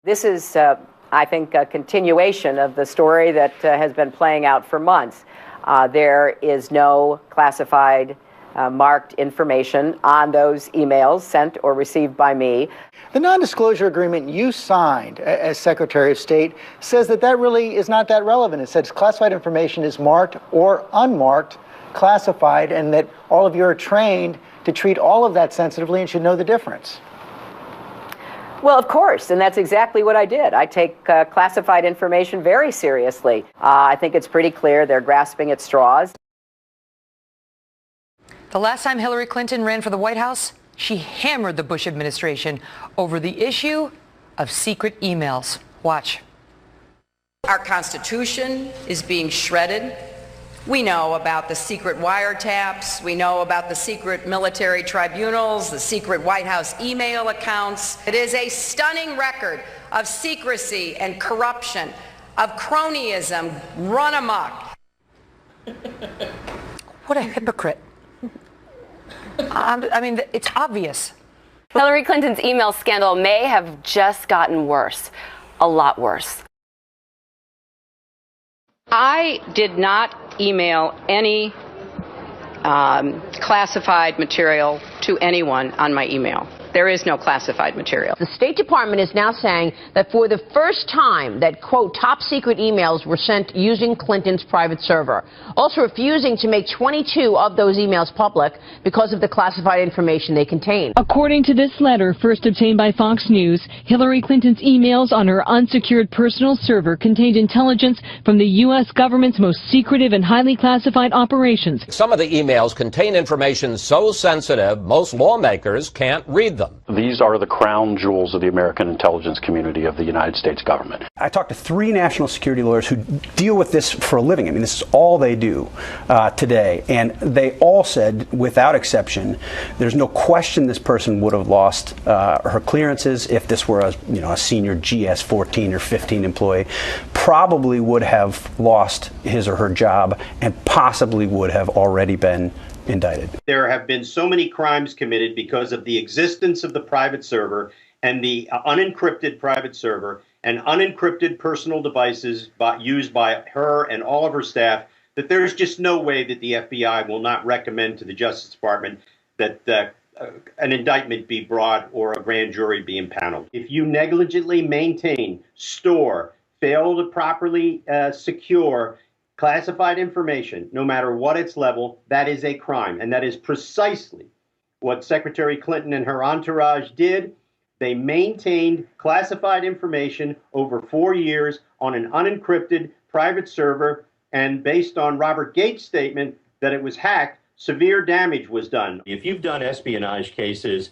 This is, I think, a continuation of the story that has been playing out for months. There is no classified marked information on those emails sent or received by me. The non-disclosure agreement you signed as Secretary of State says that really is not that relevant. It says classified information is marked or unmarked classified, and that all of you are trained to treat all of that sensitively and should know the difference. Well, of course, and that's exactly what I did. I take classified information very seriously. I think it's pretty clear they're grasping at straws. The last time Hillary Clinton ran for the White House, she hammered the Bush administration over the issue of secret emails. Watch. Our Constitution is being shredded. We know about the secret wiretaps. We know about the secret military tribunals, the secret White House email accounts. It is a stunning record of secrecy and corruption, of cronyism run amok. What a hypocrite. I mean, it's obvious. Hillary Clinton's email scandal may have just gotten worse, a lot worse. I did not email any classified material to anyone on my email. There is no classified material. The State Department is now saying that for the first time that, quote, top secret emails were sent using Clinton's private server, also refusing to make 22 of those emails public because of the classified information they contain. According to this letter, first obtained by Fox News, Hillary Clinton's emails on her unsecured personal server contained intelligence from the U.S. government's most secretive and highly classified operations. Some of the emails contain information so sensitive, most lawmakers can't read them. These are the crown jewels of the American intelligence community of the United States government. I talked to 3 national security lawyers who deal with this for a living. I mean, this is all they do today. And they all said, without exception, there's no question this person would have lost her clearances if this were a senior GS 14 or 15 employee, probably would have lost his or her job, and possibly would have already been indicted. There have been so many crimes committed because of the existence of the private server and the unencrypted private server and unencrypted personal devices used by her and all of her staff that there's just no way that the FBI will not recommend to the Justice Department that an indictment be brought or a grand jury be impaneled. If you negligently maintain, store, fail to properly secure classified information, no matter what its level, that is a crime. And that is precisely what Secretary Clinton and her entourage did. They maintained classified information over 4 years on an unencrypted private server. And based on Robert Gates' statement that it was hacked, severe damage was done. If you've done espionage cases,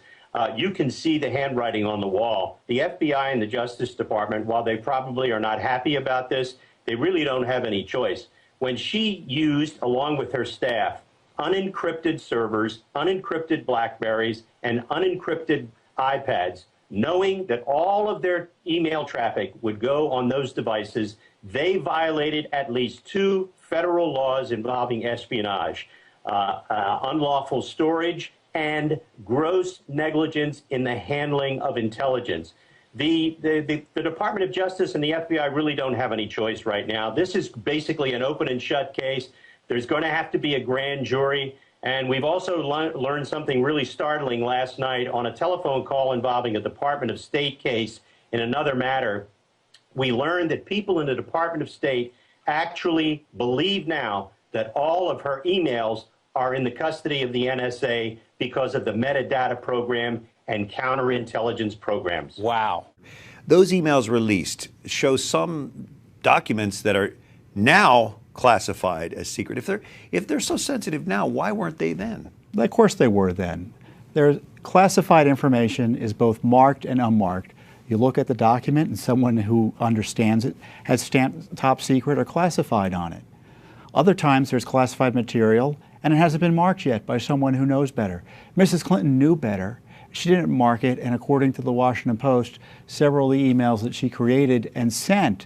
you can see the handwriting on the wall. The FBI and the Justice Department, while they probably are not happy about this, they really don't have any choice. When she used, along with her staff, unencrypted servers, unencrypted BlackBerries, and unencrypted iPads, knowing that all of their email traffic would go on those devices, they violated at least 2 federal laws involving espionage, unlawful storage and gross negligence in the handling of intelligence. The Department of Justice and the FBI really don't have any choice right now. This is basically an open and shut case. There's going to have to be a grand jury. And we've also learned something really startling last night on a telephone call involving a Department of State case in another matter. We learned that people in the Department of State actually believe now that all of her emails are in the custody of the NSA because of the metadata program and counterintelligence programs. Wow. Those emails released show some documents that are now classified as secret. If they're so sensitive now, why weren't they then? Of course they were then. Their classified information is both marked and unmarked. You look at the document and someone who understands it has stamped top secret or classified on it. Other times there's classified material and it hasn't been marked yet by someone who knows better. Mrs. Clinton knew better. She didn't mark it, and according to the Washington Post, several of the emails that she created and sent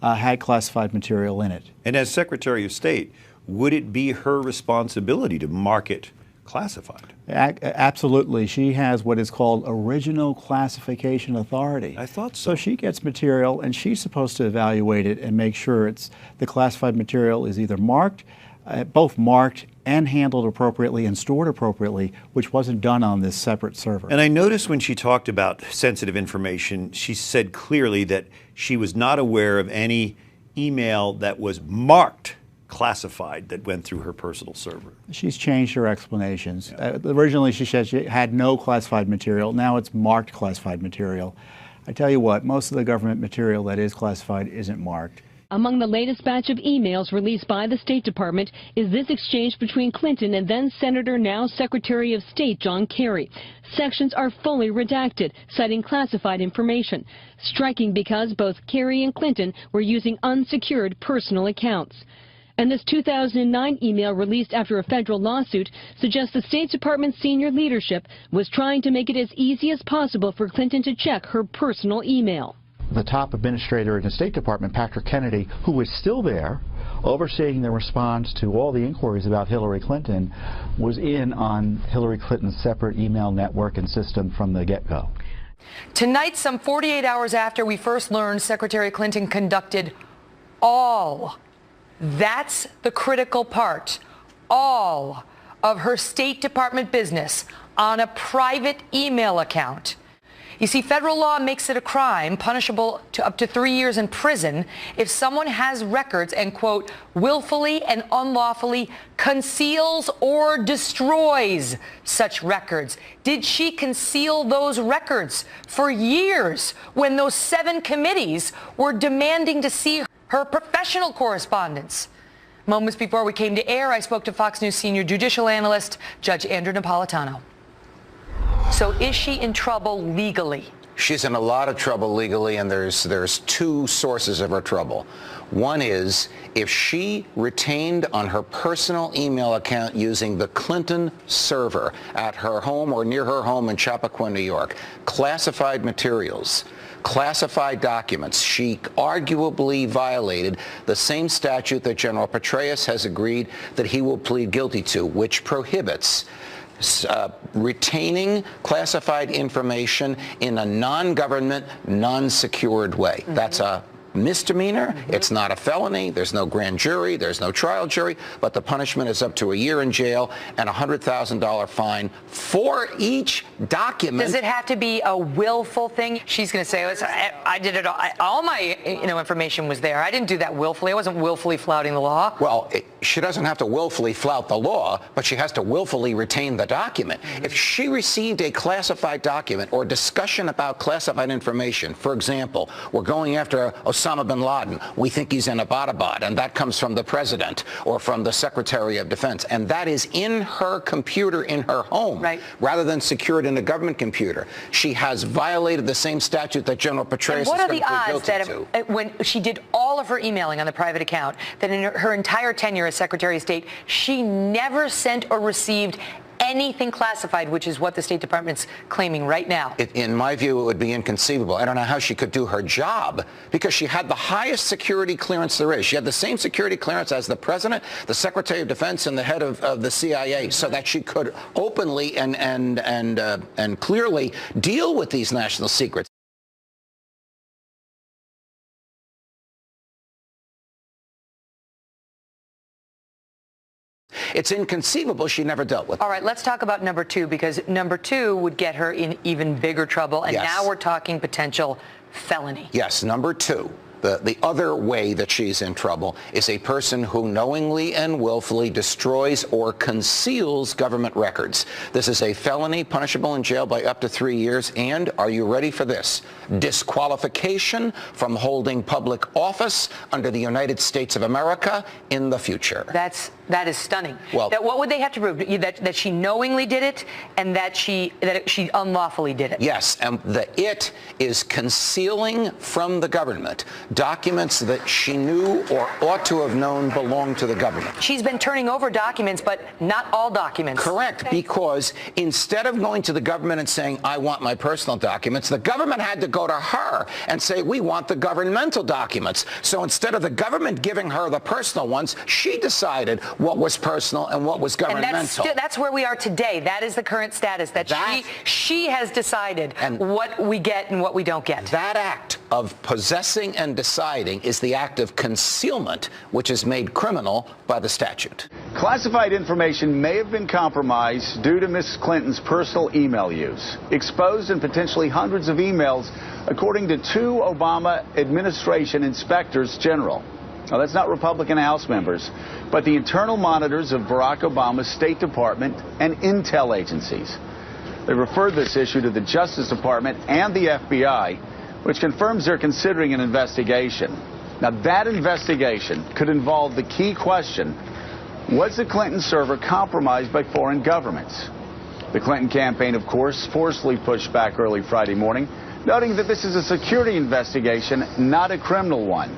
had classified material in it. And as Secretary of State, would it be her responsibility to mark it classified. Absolutely. She has what is called original classification authority. I thought so. So she gets material, and she's supposed to evaluate it and make sure the classified material is either marked, both marked and handled appropriately and stored appropriately, which wasn't done on this separate server. And I noticed when she talked about sensitive information, she said clearly that she was not aware of any email that was marked classified that went through her personal server. She's changed her explanations. Originally, she said she had no classified material. Now it's marked classified material. I tell you what, most of the government material that is classified isn't marked. Among the latest batch of emails released by the State Department is this exchange between Clinton and then Senator, now Secretary of State John Kerry. Sections are fully redacted, citing classified information. Striking because both Kerry and Clinton were using unsecured personal accounts. And this 2009 email released after a federal lawsuit suggests the State Department's senior leadership was trying to make it as easy as possible for Clinton to check her personal email. The top administrator in the State Department, Patrick Kennedy, who was still there, overseeing the response to all the inquiries about Hillary Clinton, was in on Hillary Clinton's separate email network and system from the get-go. Tonight, some 48 hours after we first learned Secretary Clinton conducted all, that's the critical part, all of her State Department business on a private email account. You see, federal law makes it a crime punishable to up to 3 years in prison if someone has records and, quote, willfully and unlawfully conceals or destroys such records. Did she conceal those records for years when those 7 committees were demanding to see her professional correspondence? Moments before we came to air, I spoke to Fox News senior judicial analyst Judge Andrew Napolitano. So is she in trouble legally? She's in a lot of trouble legally, and there's 2 sources of her trouble. One is if she retained on her personal email account using the Clinton server at her home or near her home in Chappaqua, New York, classified materials, classified documents. She arguably violated the same statute that General Petraeus has agreed that he will plead guilty to, which prohibits retaining classified information in a non-government, non-secured way. That's a misdemeanor. It's not a felony. There's no grand jury. There's no trial jury. But the punishment is up to a year in jail and a $100,000 fine for each document. Does it have to be a willful thing? She's going to say, I did it all. All my information was there. I didn't do that willfully. I wasn't willfully flouting the law. Well, she doesn't have to willfully flout the law, but she has to willfully retain the document. If she received a classified document or discussion about classified information, for example, we're going after Osama bin Laden. We think he's in Abbottabad, and that comes from the president or from the Secretary of Defense, and that is in her computer in her home, rather than secured in a government computer. She has violated the same statute that General Petraeus is going to plead guilty to. What are the odds that when she did all of her emailing on the private account, that in her entire tenure as Secretary of State, she never sent or received anything classified, which is what the State Department's claiming right now? In my view, it would be inconceivable. I don't know how she could do her job because she had the highest security clearance there is. She had the same security clearance as the president, the Secretary of Defense, and the head of the CIA, so that she could openly and clearly deal with these national secrets. It's inconceivable she never dealt with it. All right, let's talk about number 2, because number 2 would get her in even bigger trouble, and now we're talking potential felony. Yes, number 2. The other way that she's in trouble is a person who knowingly and willfully destroys or conceals government records. This is a felony punishable in jail by up to 3 years, and, are you ready for this, disqualification from holding public office under the United States of America in the future. That is stunning. Well, what would they have to prove? That she knowingly did it and that she unlawfully did it? Yes, and the it is concealing from the government, documents that she knew or ought to have known belonged to the government. She's been turning over documents, but not all documents. Correct, because instead of going to the government and saying, I want my personal documents, the government had to go to her and say, we want the governmental documents. So instead of the government giving her the personal ones, she decided what was personal and what was governmental. And that's where we are today. That is the current status, that she has decided what we get and what we don't get. That act of possessing and deciding is the act of concealment, which is made criminal by the statute. Classified information may have been compromised due to Ms. Clinton's personal email use, exposed in potentially hundreds of emails, according to 2 Obama administration inspectors general. Now, that's not Republican House members, but the internal monitors of Barack Obama's State Department and intel agencies. They referred this issue to the Justice Department and the FBI, which confirms they're considering an investigation. Now, that investigation could involve the key question: was the Clinton server compromised by foreign governments? The Clinton campaign, of course, forcefully pushed back early Friday morning, noting that this is a security investigation, not a criminal one.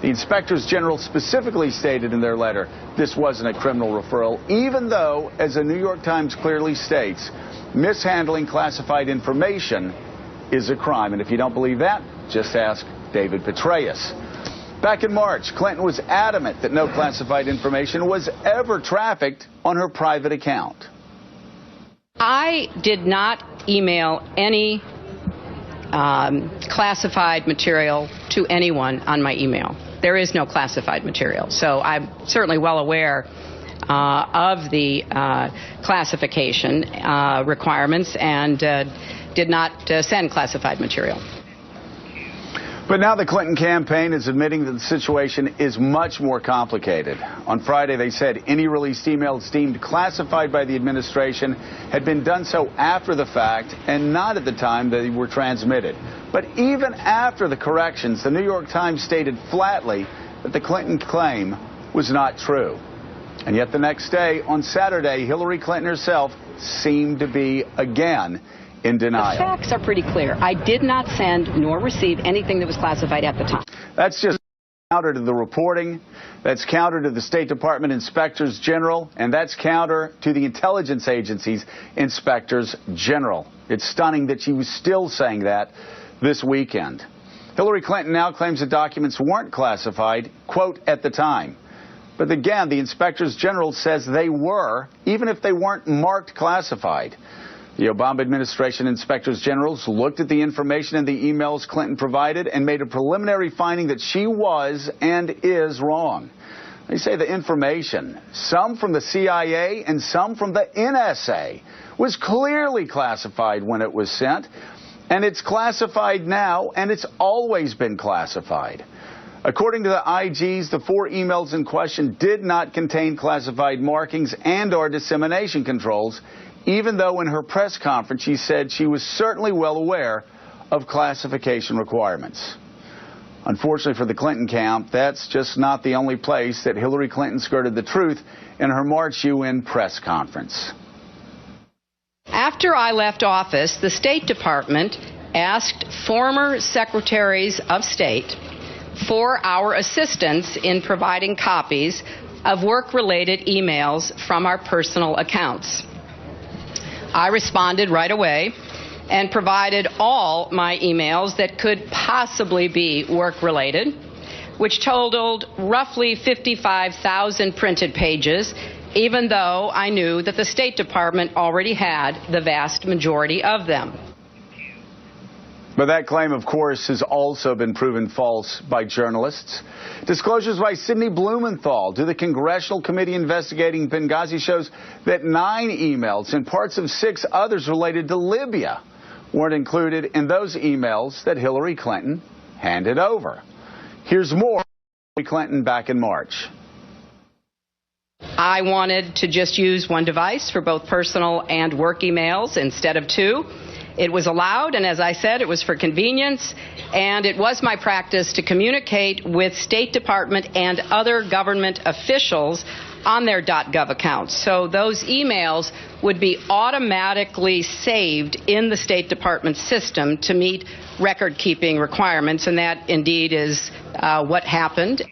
The inspectors general specifically stated in their letter this wasn't a criminal referral, even though, as the New York Times clearly states, mishandling classified information is a crime. And if you don't believe that, just ask David Petraeus. Back in March, Clinton was adamant that no classified information was ever trafficked on her private account. I did not email any classified material to anyone on my email. There is no classified material. So I'm certainly well aware of the classification requirements and did not send classified material. But now the Clinton campaign is admitting that the situation is much more complicated. On Friday, they said any released emails deemed classified by the administration had been done so after the fact and not at the time they were transmitted. But even after the corrections, the New York Times stated flatly that the Clinton claim was not true. And yet the next day, on Saturday, Hillary Clinton herself seemed to be again in denial. The facts are pretty clear. I did not send nor receive anything that was classified at the time. That's just counter to the reporting. That's counter to the State Department inspectors general, and that's counter to the intelligence agency's inspectors general. It's stunning that she was still saying that this weekend. Hillary Clinton now claims the documents weren't classified, quote, at the time. But again, the inspectors general says they were, even if they weren't marked classified. The Obama administration inspectors generals looked at the information in the emails Clinton provided and made a preliminary finding that she was and is wrong. They say the information, some from the CIA and some from the NSA, was clearly classified when it was sent, and it's classified now, and it's always been classified. According to the IGs, the 4 emails in question did not contain classified markings and/or dissemination controls, even though in her press conference she said she was certainly well aware of classification requirements. Unfortunately for the Clinton camp, that's just not the only place that Hillary Clinton skirted the truth in her March UN press conference. After I left office, the State Department asked former secretaries of state for our assistance in providing copies of work-related emails from our personal accounts. I responded right away and provided all my emails that could possibly be work-related, which totaled roughly 55,000 printed pages, even though I knew that the State Department already had the vast majority of them. But that claim, of course, has also been proven false by journalists. Disclosures by Sidney Blumenthal to the Congressional Committee investigating Benghazi shows that 9 emails and parts of 6 others related to Libya weren't included in those emails that Hillary Clinton handed over. Here's more from Hillary Clinton back in March. I wanted to just use one device for both personal and work emails instead of 2. It was allowed, and as I said, it was for convenience, and it was my practice to communicate with State Department and other government officials on their .gov accounts. So those emails would be automatically saved in the State Department system to meet record-keeping requirements, and that indeed is what happened.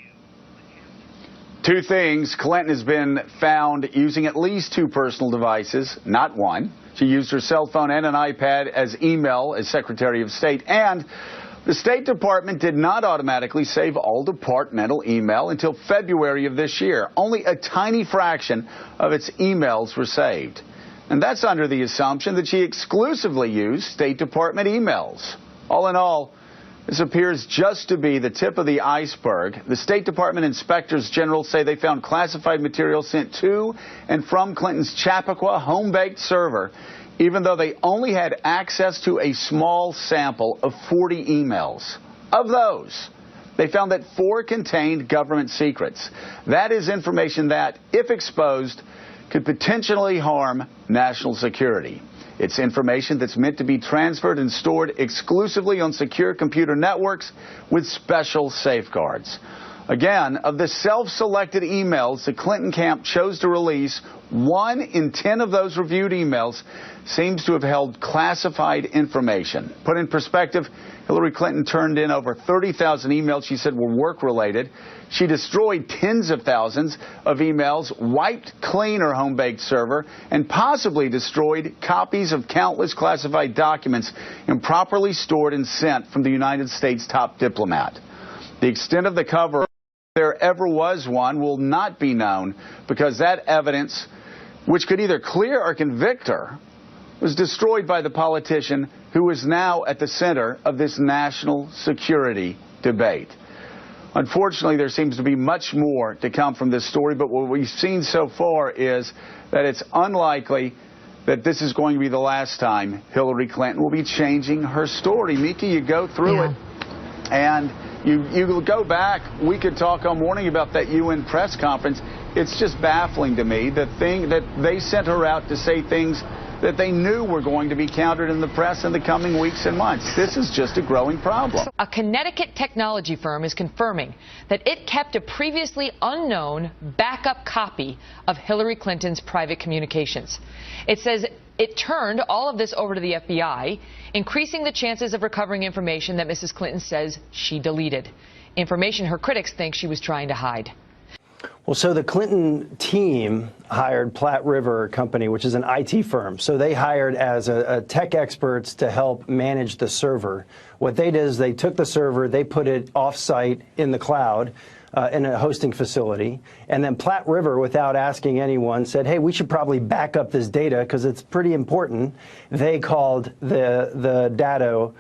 Two things. Clinton has been found using at least 2 personal devices, not one. She used her cell phone and an iPad as email as Secretary of State. And the State Department did not automatically save all departmental email until February of this year. Only a tiny fraction of its emails were saved. And that's under the assumption that she exclusively used State Department emails. All in all, this appears just to be the tip of the iceberg. The State Department inspectors general say they found classified material sent to and from Clinton's Chappaqua home-baked server, even though they only had access to a small sample of 40 emails. Of those, they found that 4 contained government secrets. That is information that, if exposed, could potentially harm national security. It's information that's meant to be transferred and stored exclusively on secure computer networks with special safeguards. Again, of the self-selected emails the Clinton camp chose to release, 1 in 10 of those reviewed emails seems to have held classified information. Put in perspective, Hillary Clinton turned in over 30,000 emails she said were work-related. She destroyed tens of thousands of emails, wiped clean her home-baked server, and possibly destroyed copies of countless classified documents improperly stored and sent from the United States top diplomat. The extent of the cover, if there ever was one, will not be known because that evidence, which could either clear or convict her, was destroyed by the politician who is now at the center of this national security debate. Unfortunately, there seems to be much more to come from this story, but what we've seen so far is that it's unlikely that this is going to be the last time Hillary Clinton will be changing her story. Mika, you go through it, and you go back. We could talk all morning about that UN press conference. It's just baffling to me, the thing that they sent her out to say things that they knew were going to be countered in the press in the coming weeks and months. This is just a growing problem. A Connecticut technology firm is confirming that it kept a previously unknown backup copy of Hillary Clinton's private communications. It says it turned all of this over to the FBI, increasing the chances of recovering information that Mrs. Clinton says she deleted. Information her critics think she was trying to hide. Well, so the Clinton team hired Platte River Company, which is an IT firm. So they hired as a tech experts to help manage the server. What they did is they took the server, they put it off-site in the cloud in a hosting facility. And then Platte River, without asking anyone, said, hey, we should probably back up this data because it's pretty important. They called the Datto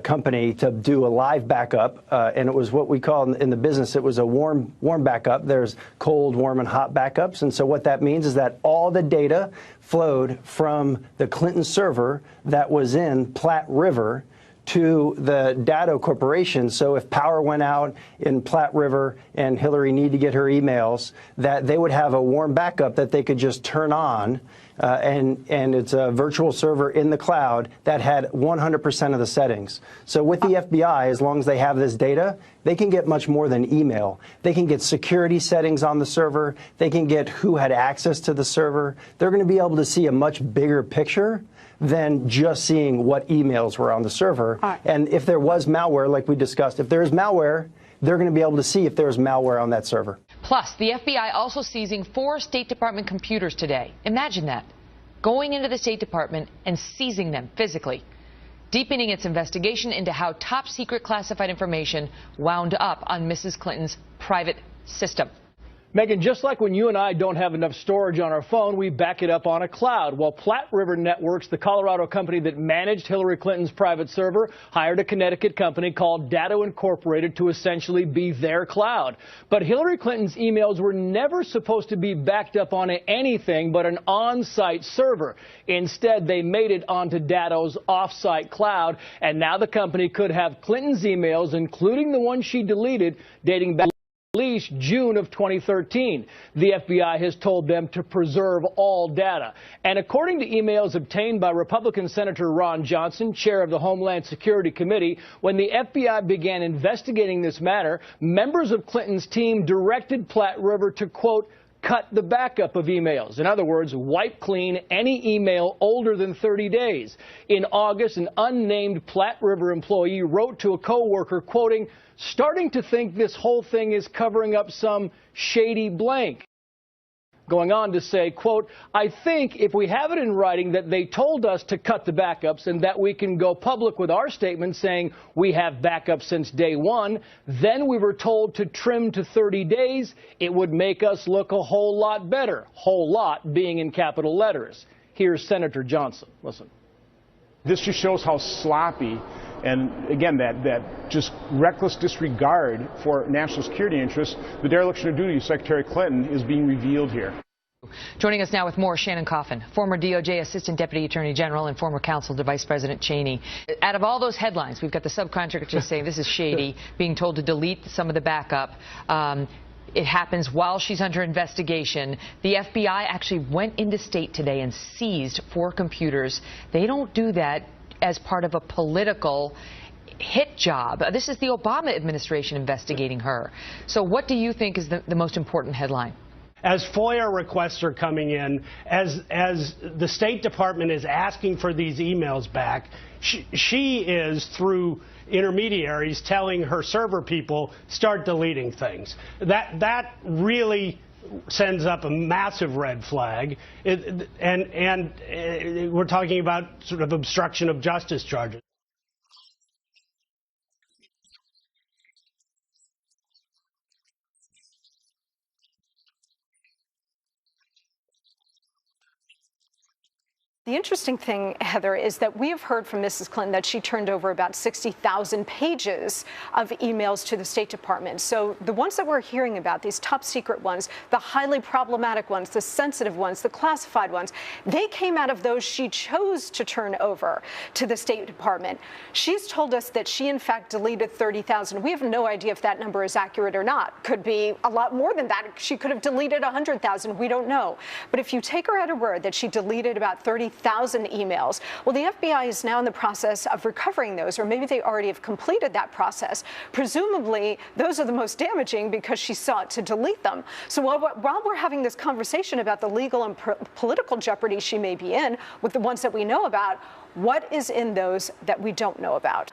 company to do a live backup, and it was what we call in the business, it was a warm backup. There's cold, warm, and hot backups. And so what that means is that all the data flowed from the Clinton server that was in Platte River to the Datto Corporation. So if power went out in Platte River and Hillary needed to get her emails, that they would have a warm backup that they could just turn on. And it's a virtual server in the cloud that had 100% of the settings. So with the FBI, as long as they have this data, they can get much more than email. They can get security settings on the server. They can get who had access to the server. They're going to be able to see a much bigger picture than just seeing what emails were on the server. And if there was malware, like we discussed, if there's malware, they're going to be able to see if there's malware on that server. Plus, the FBI also seizing 4 State Department computers today. Imagine that. Going into the State Department and seizing them physically. Deepening its investigation into how top secret classified information wound up on Mrs. Clinton's private system. Megan, just like when you and I don't have enough storage on our phone, we back it up on a cloud. Well, Platte River Networks, the Colorado company that managed Hillary Clinton's private server, hired a Connecticut company called Datto Incorporated to essentially be their cloud. But Hillary Clinton's emails were never supposed to be backed up on anything but an on-site server. Instead, they made it onto Datto's off-site cloud, and now the company could have Clinton's emails, including the ones she deleted, dating back at least June of 2013. The FBI has told them to preserve all data. And according to emails obtained by Republican Senator Ron Johnson, chair of the Homeland Security Committee, when the FBI began investigating this matter, members of Clinton's team directed Platte River to, quote, cut the backup of emails. In other words, wipe clean any email older than 30 days. In August, an unnamed Platte River employee wrote to a coworker, quoting, "Starting to think this whole thing is covering up some shady blank." Going on to say, quote, "I think if we have it in writing that they told us to cut the backups and that we can go public with our statement saying we have backups since day one, then we were told to trim to 30 days, it would make us look a whole lot better." Whole lot being in capital letters. Here's Senator Johnson. Listen. This just shows how sloppy and, again, that just reckless disregard for national security interests, the dereliction of duty of Secretary Clinton is being revealed here. Joining us now with more, Shannon Coffin, former DOJ Assistant Deputy Attorney General and former counsel to Vice President Cheney. Out of all those headlines, we've got the subcontractor saying this is shady, being told to delete some of the backup. It happens while she's under investigation. The FBI actually went into state today and seized 4 computers. They don't do that as part of a political hit job. This is the Obama administration investigating her. So what do you think is the most important headline? As FOIA requests are coming in, as the State Department is asking for these emails back, she is, through intermediaries, telling her server people, start deleting things. That really sends up a massive red flag, and we're talking about sort of obstruction of justice charges. The interesting thing, Heather, is that we have heard from Mrs. Clinton that she turned over about 60,000 pages of emails to the State Department. So the ones that we're hearing about, these top secret ones, the highly problematic ones, the sensitive ones, the classified ones, they came out of those she chose to turn over to the State Department. She's told us that she, in fact, deleted 30,000. We have no idea if that number is accurate or not. Could be a lot more than that. She could have deleted 100,000. We don't know. But if you take her at her word that she deleted about 30,000 emails. Well, the FBI is now in the process of recovering those, or maybe they already have completed that process. Presumably, those are the most damaging because she sought to delete them. So while we're having this conversation about the legal and political jeopardy she may be in with the ones that we know about, what is in those that we don't know about?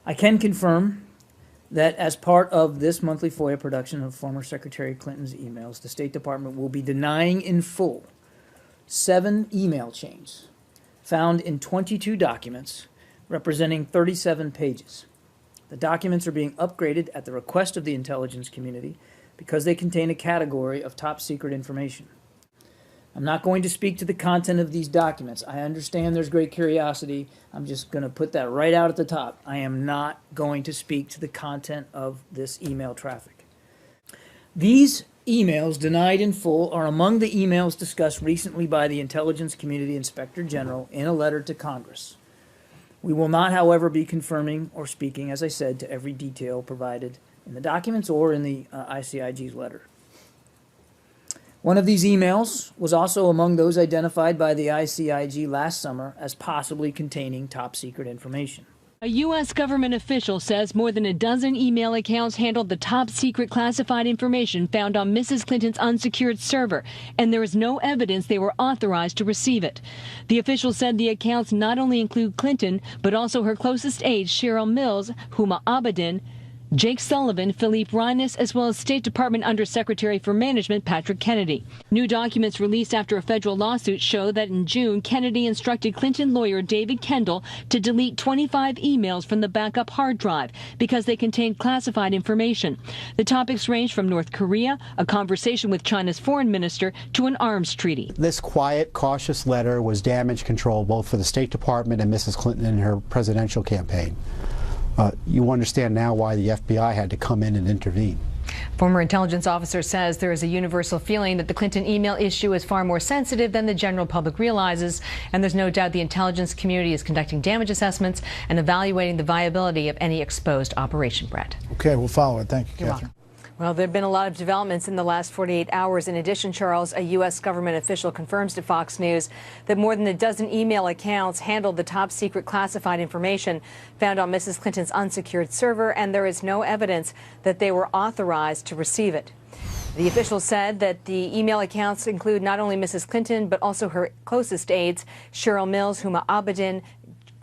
I can confirm that as part of this monthly FOIA production of former Secretary Clinton's emails, the State Department will be denying in full 7 email chains found in 22 documents representing 37 pages. The documents are being upgraded at the request of the intelligence community because they contain a category of top secret information. I'm not going to speak to the content of these documents. I understand there's great curiosity. I'm just going to put that right out at the top. I am not going to speak to the content of this email traffic. These emails denied in full are among the emails discussed recently by the Intelligence Community Inspector General in a letter to Congress. We will not, however, be confirming or speaking, as I said, to every detail provided in the documents or in the ICIG's letter. One of these emails was also among those identified by the ICIG last summer as possibly containing top secret information. A U.S. government official says more than a dozen email accounts handled the top secret classified information found on Mrs. Clinton's unsecured server, and there is no evidence they were authorized to receive it. The official said the accounts not only include Clinton, but also her closest aides Cheryl Mills, Huma Abedin, Jake Sullivan, Philippe Reines, as well as State Department Undersecretary for Management Patrick Kennedy. New documents released after a federal lawsuit show that in June, Kennedy instructed Clinton lawyer David Kendall to delete 25 emails from the backup hard drive because they contained classified information. The topics range from North Korea, a conversation with China's foreign minister, to an arms treaty. This quiet, cautious letter was damage control both for the State Department and Mrs. Clinton in her presidential campaign. You understand now why the FBI had to come in and intervene. Former intelligence officer says there is a universal feeling that the Clinton email issue is far more sensitive than the general public realizes, and there's no doubt the intelligence community is conducting damage assessments and evaluating the viability of any exposed operation, Brett. Okay, we'll follow it. Thank you, Catherine. Well, there have been a lot of developments in the last 48 hours. In addition, Charles, a U.S. government official confirms to Fox News that more than a dozen email accounts handled the top secret classified information found on Mrs. Clinton's unsecured server, and there is no evidence that they were authorized to receive it. The official said that the email accounts include not only Mrs. Clinton, but also her closest aides, Cheryl Mills, Huma Abedin,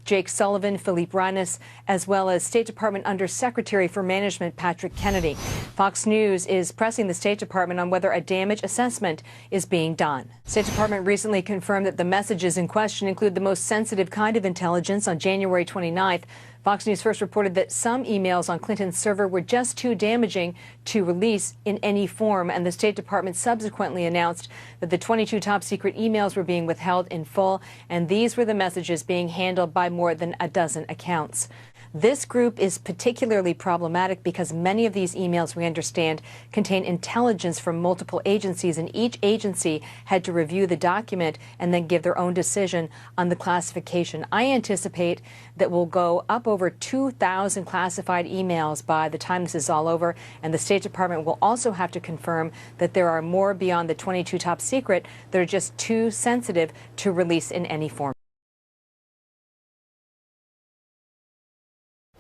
Jake Sullivan, Philippe Reines, as well as State Department Under Secretary for Management Patrick Kennedy. Fox News is pressing the State Department on whether a damage assessment is being done. State Department recently confirmed that the messages in question include the most sensitive kind of intelligence. On January 29th, Fox News first reported that some emails on Clinton's server were just too damaging to release in any form, and the State Department subsequently announced that the 22 top secret emails were being withheld in full, and these were the messages being handled by more than a dozen accounts. This group is particularly problematic because many of these emails, we understand, contain intelligence from multiple agencies, and each agency had to review the document and then give their own decision on the classification. I anticipate that we'll go up over 2,000 classified emails by the time this is all over, and the State Department will also have to confirm that there are more beyond the 22 top secret that are just too sensitive to release in any form.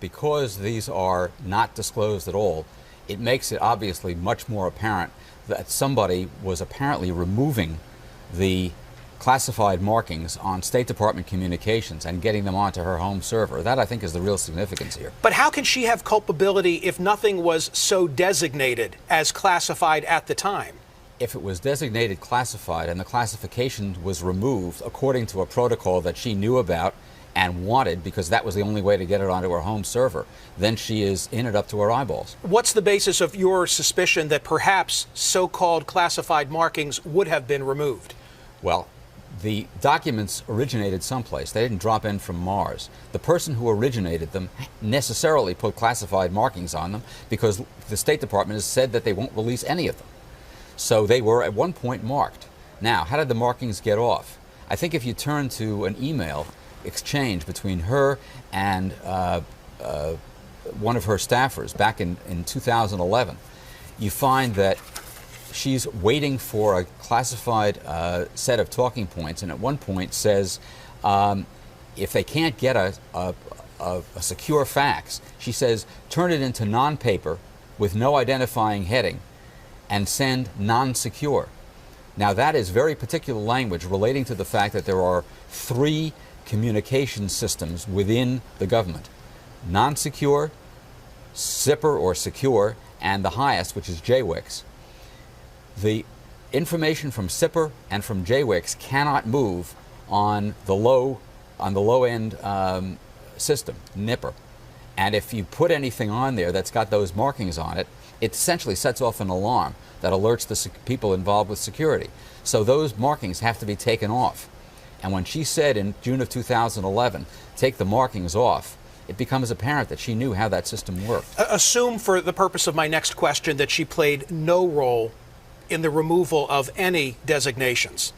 Because these are not disclosed at all, it makes it obviously much more apparent that somebody was apparently removing the classified markings on State Department communications and getting them onto her home server. That, I think, is the real significance here. But how can she have culpability if nothing was so designated as classified at the time? If it was designated classified and the classification was removed according to a protocol that she knew about and wanted, because that was the only way to get it onto her home server, then she is in it up to her eyeballs. What's the basis of your suspicion that perhaps so-called classified markings would have been removed? Well, the documents originated someplace. They didn't drop in from Mars. The person who originated them necessarily put classified markings on them because the State Department has said that they won't release any of them. So they were at one point marked. Now, how did the markings get off? I think if you turn to an email exchange between her and one of her staffers back in 2011, you find that she's waiting for a classified set of talking points, and at one point says if they can't get a secure fax, she says turn it into non-paper with no identifying heading and send non-secure. Now that is very particular language relating to the fact that there are 3 communication systems within the government: non-secure, SIPR or secure, and the highest, which is JWICS. The information from SIPR and from JWICS cannot move on the low end system, NIPR. And if you put anything on there that's got those markings on it, it essentially sets off an alarm that alerts the people involved with security. So those markings have to be taken off. And when she said in June of 2011, take the markings off, it becomes apparent that she knew how that system worked. Assume, for the purpose of my next question, that she played no role in the removal of any designations.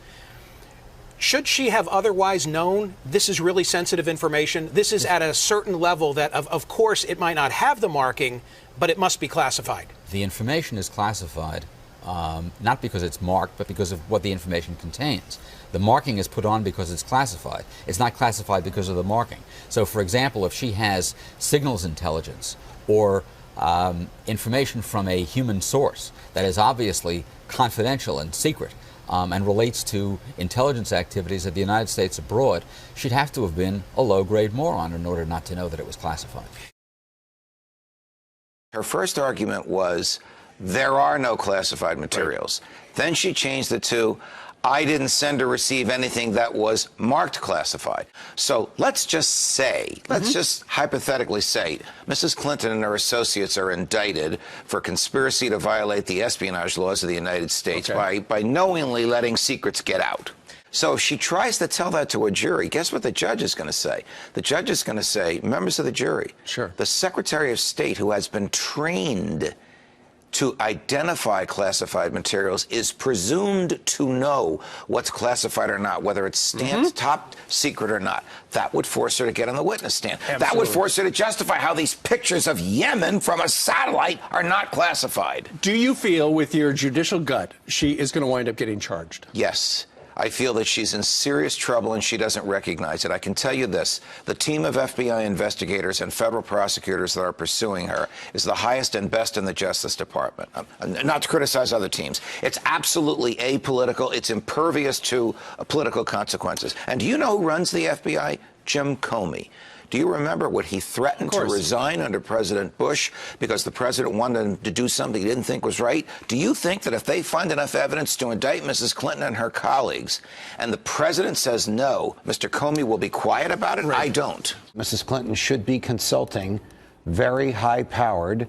Should she have otherwise known this is really sensitive information? This is at a certain level that, of course, it might not have the marking, but it must be classified. The information is classified, not because it's marked, but because of what the information contains. The marking is put on because it's classified. It's not classified because of the marking. So, for example, if she has signals intelligence or information from a human source that is obviously confidential and secret and relates to intelligence activities of the United States abroad, she'd have to have been a low-grade moron in order not to know that it was classified. Her first argument was, there are no classified materials. Right. Then she changed it to, I didn't send or receive anything that was marked classified. So let's just say, let's just hypothetically say, Mrs. Clinton and her associates are indicted for conspiracy to violate the espionage laws of the United States by knowingly letting secrets get out. So if she tries to tell that to a jury, guess what the judge is going to say? The judge is going to say, members of the jury, the Secretary of State, who has been trained to identify classified materials is presumed to know what's classified or not, whether it's stamped top secret or not. That would force her to get on the witness stand. Absolutely. That would force her to justify how these pictures of Yemen from a satellite are not classified. Do you feel, with your judicial gut, she is going to wind up getting charged? Yes. I feel that she's in serious trouble and she doesn't recognize it. I can tell you this, the team of FBI investigators and federal prosecutors that are pursuing her is the highest and best in the Justice Department. Not to criticize other teams. It's absolutely apolitical. It's impervious to political consequences. And do you know who runs the FBI? Jim Comey. Do you remember what he threatened to resign under President Bush because the president wanted him to do something he didn't think was right? Do you think that if they find enough evidence to indict Mrs. Clinton and her colleagues, and the president says no, Mr. Comey will be quiet about it? I don't. Mrs. Clinton should be consulting very high-powered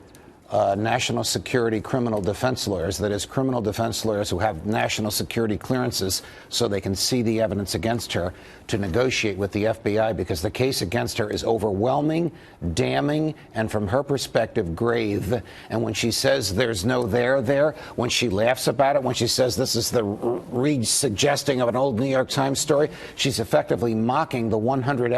national security criminal defense lawyers, that is, criminal defense lawyers who have national security clearances so they can see the evidence against her, to negotiate with the FBI, because the case against her is overwhelming, damning, and from her perspective, grave. And when she says there's no there, when she laughs about it, when she says this is the re-suggesting of an old New York Times story, she's effectively mocking the 100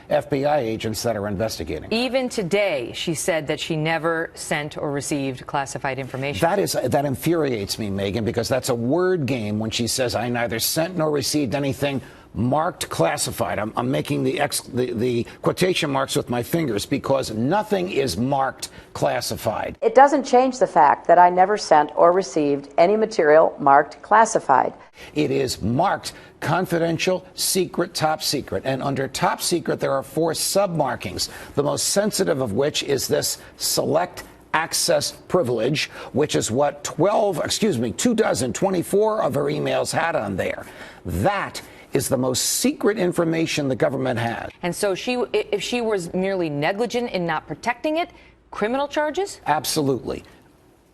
FBI agents that are investigating her. Even today, she said that she never sent or received classified information. That infuriates me, Megyn, because that's a word game when she says, I neither sent nor received anything marked classified. I'm making the quotation marks with my fingers because nothing is marked classified. It doesn't change the fact that I never sent or received any material marked classified. It is marked confidential, secret, top secret. And under top secret, there are 4 sub-markings, the most sensitive of which is this select access privilege, which is what 24 of her emails had on there. That is the most secret information the government has. And so if she was merely negligent in not protecting it, criminal charges? Absolutely.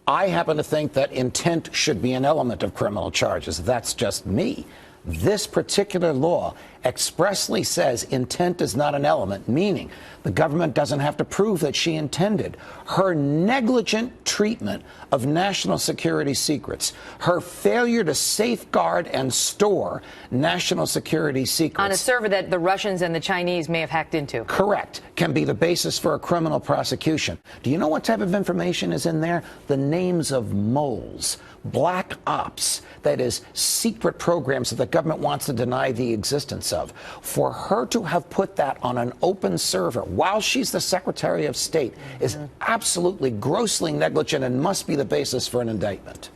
I happen to think that intent should be an element of criminal charges. That's just me. This particular law expressly says intent is not an element, meaning the government doesn't have to prove that she intended. Her negligent treatment of national security secrets, her failure to safeguard and store national security secrets on a server that the Russians and the Chinese may have hacked into. Correct. Can be the basis for a criminal prosecution. Do you know what type of information is in there? The names of moles, black ops, that is, secret programs that the government wants to deny the existence of. For her to have put that on an open server while she's the Secretary of State is absolutely grossly negligent and must be the basis for an indictment.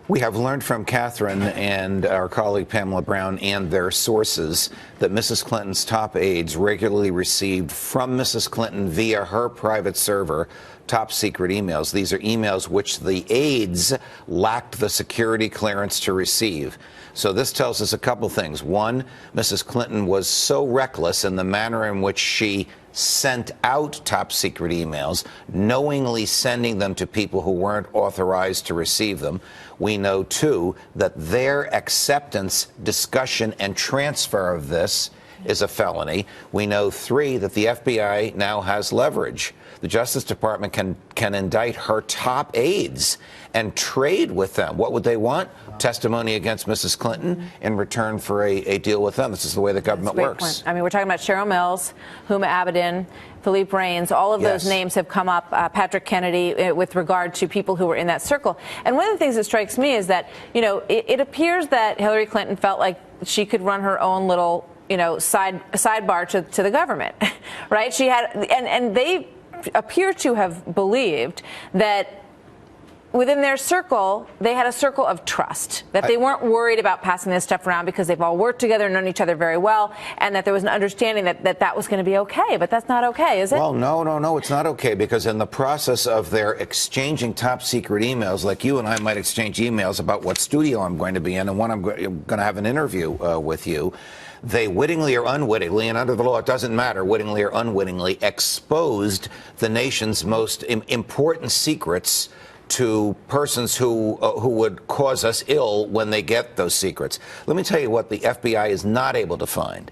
We have learned from Catherine and our colleague Pamela Brown and their sources that Mrs. Clinton's top aides regularly received from Mrs. Clinton via her private server top secret emails. These are emails which the aides lacked the security clearance to receive. So this tells us a couple things. One, Mrs. Clinton was so reckless in the manner in which she sent out top secret emails, knowingly sending them to people who weren't authorized to receive them. We know, too, that their acceptance, discussion, and transfer of this is a felony. We know, 3, that the FBI now has leverage. The Justice Department can indict her top aides and trade with them. What would they want? Testimony against Mrs. Clinton in return for a deal with them. This is the way the government works. I mean, we're talking about Cheryl Mills, Huma Abedin, Philippe Reines. All of those names have come up. Patrick Kennedy, with regard to people who were in that circle. And one of the things that strikes me is that, you know, it appears that Hillary Clinton felt like she could run her own little, you know, sidebar to the government, right? She had, and they appear to have believed that within their circle, they had a circle of trust, that they weren't worried about passing this stuff around because they've all worked together and known each other very well, and that there was an understanding that was going to be okay. But that's not okay, is it? Well, no, it's not okay, because in the process of their exchanging top secret emails, like you and I might exchange emails about what studio I'm going to be in and when I'm going to have an interview with you, they wittingly or unwittingly, and under the law it doesn't matter, wittingly or unwittingly, exposed the nation's most important secrets to persons who would cause us ill when they get those secrets. Let me tell you what the FBI is not able to find: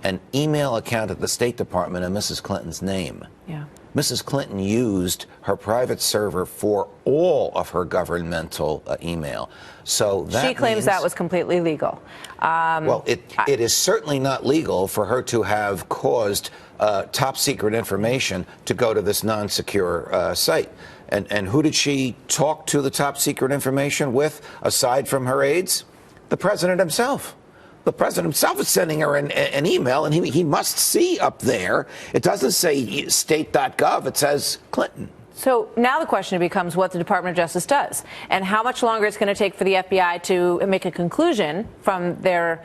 an email account at the State Department in Mrs. Clinton's name. Yeah. Mrs. Clinton used her private server for all of her governmental email. So that she claims means, that was completely legal. Well, it is certainly not legal for her to have caused top secret information to go to this non-secure site. And who did she talk to the top secret information with, aside from her aides? The president himself. The president himself is sending her an email, and he must see up there. It doesn't say state.gov. It says Clinton. So now the question becomes what the Department of Justice does and how much longer it's going to take for the FBI to make a conclusion from their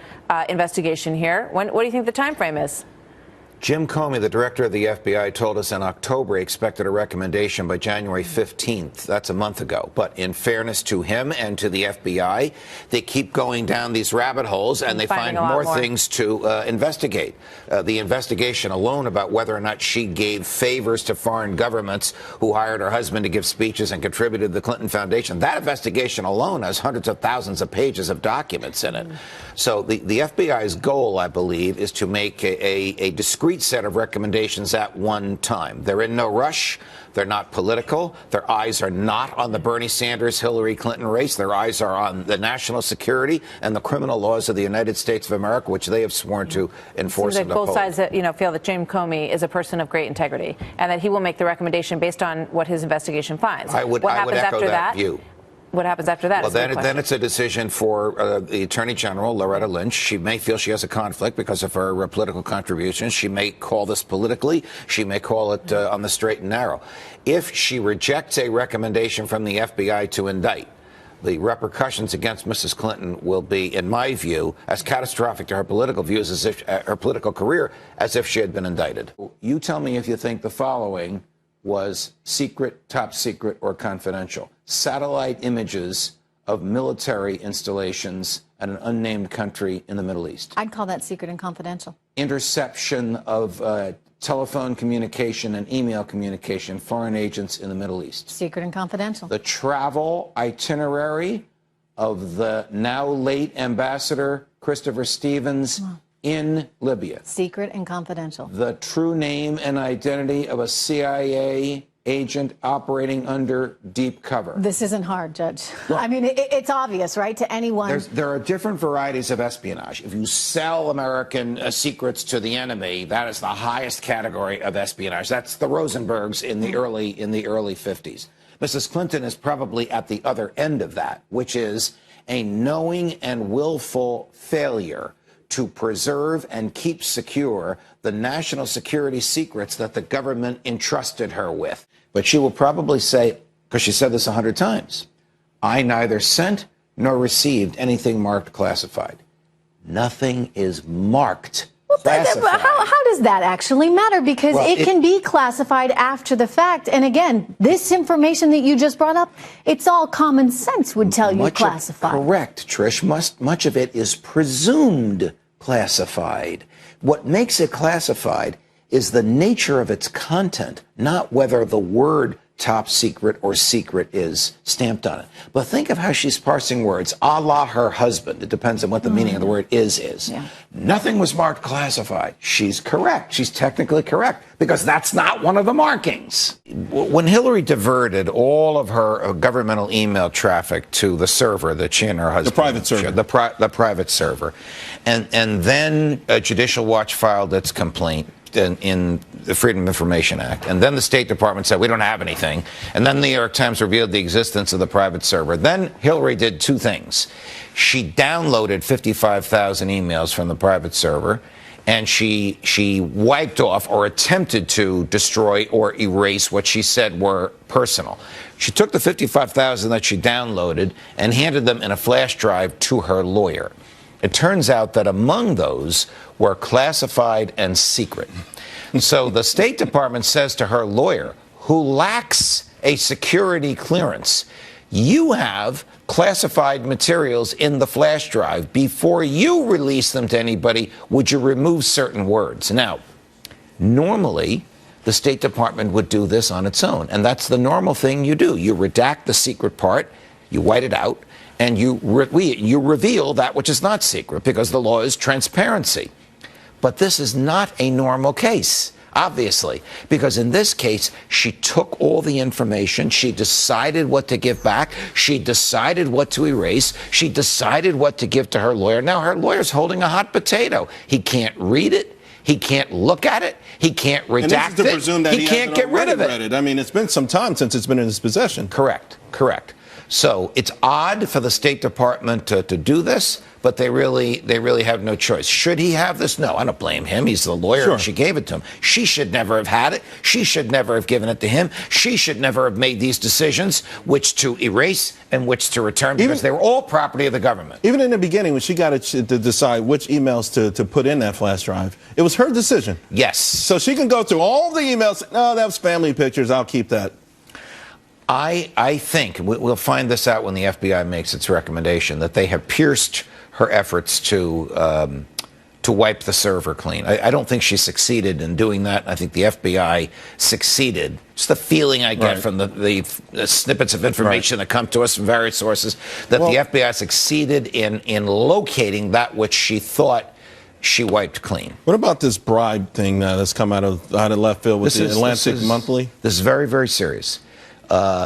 investigation here. What do you think the time frame is? Jim Comey, the director of the FBI, told us in October he expected a recommendation by January 15th. That's a month ago. But in fairness to him and to the FBI, they keep going down these rabbit holes and they find more things to investigate. The investigation alone about whether or not she gave favors to foreign governments who hired her husband to give speeches and contributed to the Clinton Foundation, that investigation alone has hundreds of thousands of pages of documents in it. So the FBI's goal, I believe, is to make a discrete set of recommendations at one time. They're in no rush. They're not political. Their eyes are not on the Bernie Sanders, Hillary Clinton race. Their eyes are on the national security and the criminal laws of the United States of America, which they have sworn to enforce and uphold. Both sides that, feel that Jim Comey is a person of great integrity and that he will make the recommendation based on what his investigation finds. I would echo that view. What happens after that? Well, then it's a decision for the Attorney General, Loretta Lynch. She may feel she has a conflict because of her political contributions. She may call this politically. She may call it on the straight and narrow. If she rejects a recommendation from the FBI to indict, the repercussions against Mrs. Clinton will be, in my view, as catastrophic to her political views as if her political career as if she had been indicted. You tell me if you think the following was secret, top secret, or confidential. Satellite images of military installations at an unnamed country in the Middle East. I'd call that secret and confidential. Interception of telephone communication and email communication, foreign agents in the Middle East. Secret and confidential. The travel itinerary of the now late Ambassador Christopher Stevens in Libya. Secret and confidential. The true name and identity of a CIA agent operating under deep cover. This isn't hard, Judge. Well, I mean, it's obvious, right, to anyone. There are different varieties of espionage. If you sell American secrets to the enemy, that is the highest category of espionage. That's the Rosenbergs in the early 50s. Mrs. Clinton is probably at the other end of that, which is a knowing and willful failure to preserve and keep secure the national security secrets that the government entrusted her with. But she will probably say, because she said this 100 times, I neither sent nor received anything marked classified. Nothing is marked classified. How does that actually matter? Because it can be classified after the fact. And again, this information that you just brought up, it's all common sense would tell you classified. Correct, Trish. Much of it is presumed classified. What makes it classified is the nature of its content, not whether the word top secret or secret is stamped on it. But think of how she's parsing words, a la her husband. It depends on what the meaning of the word is. Yeah. Nothing was marked classified. She's correct. She's technically correct because that's not one of the markings. When Hillary diverted all of her governmental email traffic to the server that she and her husband... The private server. The private server. And then Judicial Watch filed its complaint in the Freedom of Information Act. And then the State Department said, we don't have anything. And then the New York Times revealed the existence of the private server. Then Hillary did two things. She downloaded 55,000 emails from the private server, and she wiped off or attempted to destroy or erase what she said were personal. She took the 55,000 that she downloaded and handed them in a flash drive to her lawyer. It turns out that among those were classified and secret. So the State Department says to her lawyer, who lacks a security clearance, you have classified materials in the flash drive. Before you release them to anybody, would you remove certain words? Now, normally, the State Department would do this on its own. And that's the normal thing you do. You redact the secret part, you white it out, and you reveal that which is not secret because the law is transparency. But this is not a normal case. obviously, because in this case, she took all the information, she decided what to give back, she decided what to erase, she decided what to give to her lawyer. Now her lawyer's holding a hot potato. He can't read it, he can't look at it, he can't redact and this is to presume that he can't get rid of it. Read it. I mean, it's been some time since it's been in his possession. Correct. So it's odd for the State Department to do this, but they really have no choice. Should he have this? No, I don't blame him. He's the lawyer, and she gave it to him. She should never have had it. She should never have given it to him. She should never have made these decisions, which to erase and which to return, because they were all property of the government. Even in the beginning, when she got to decide which emails to put in that flash drive, it was her decision. Yes. So she can go through all the emails. No, that was family pictures. I'll keep that. I think we'll find this out when the FBI makes its recommendation, that they have pierced her efforts to wipe the server clean. I don't think she succeeded in doing that. I think the FBI succeeded. It's the feeling I get from the snippets of information that come to us from various sources, that the FBI succeeded in locating that which she thought she wiped clean. What about this bribe thing that's come out of left field with the Atlantic Monthly? This is very, very serious.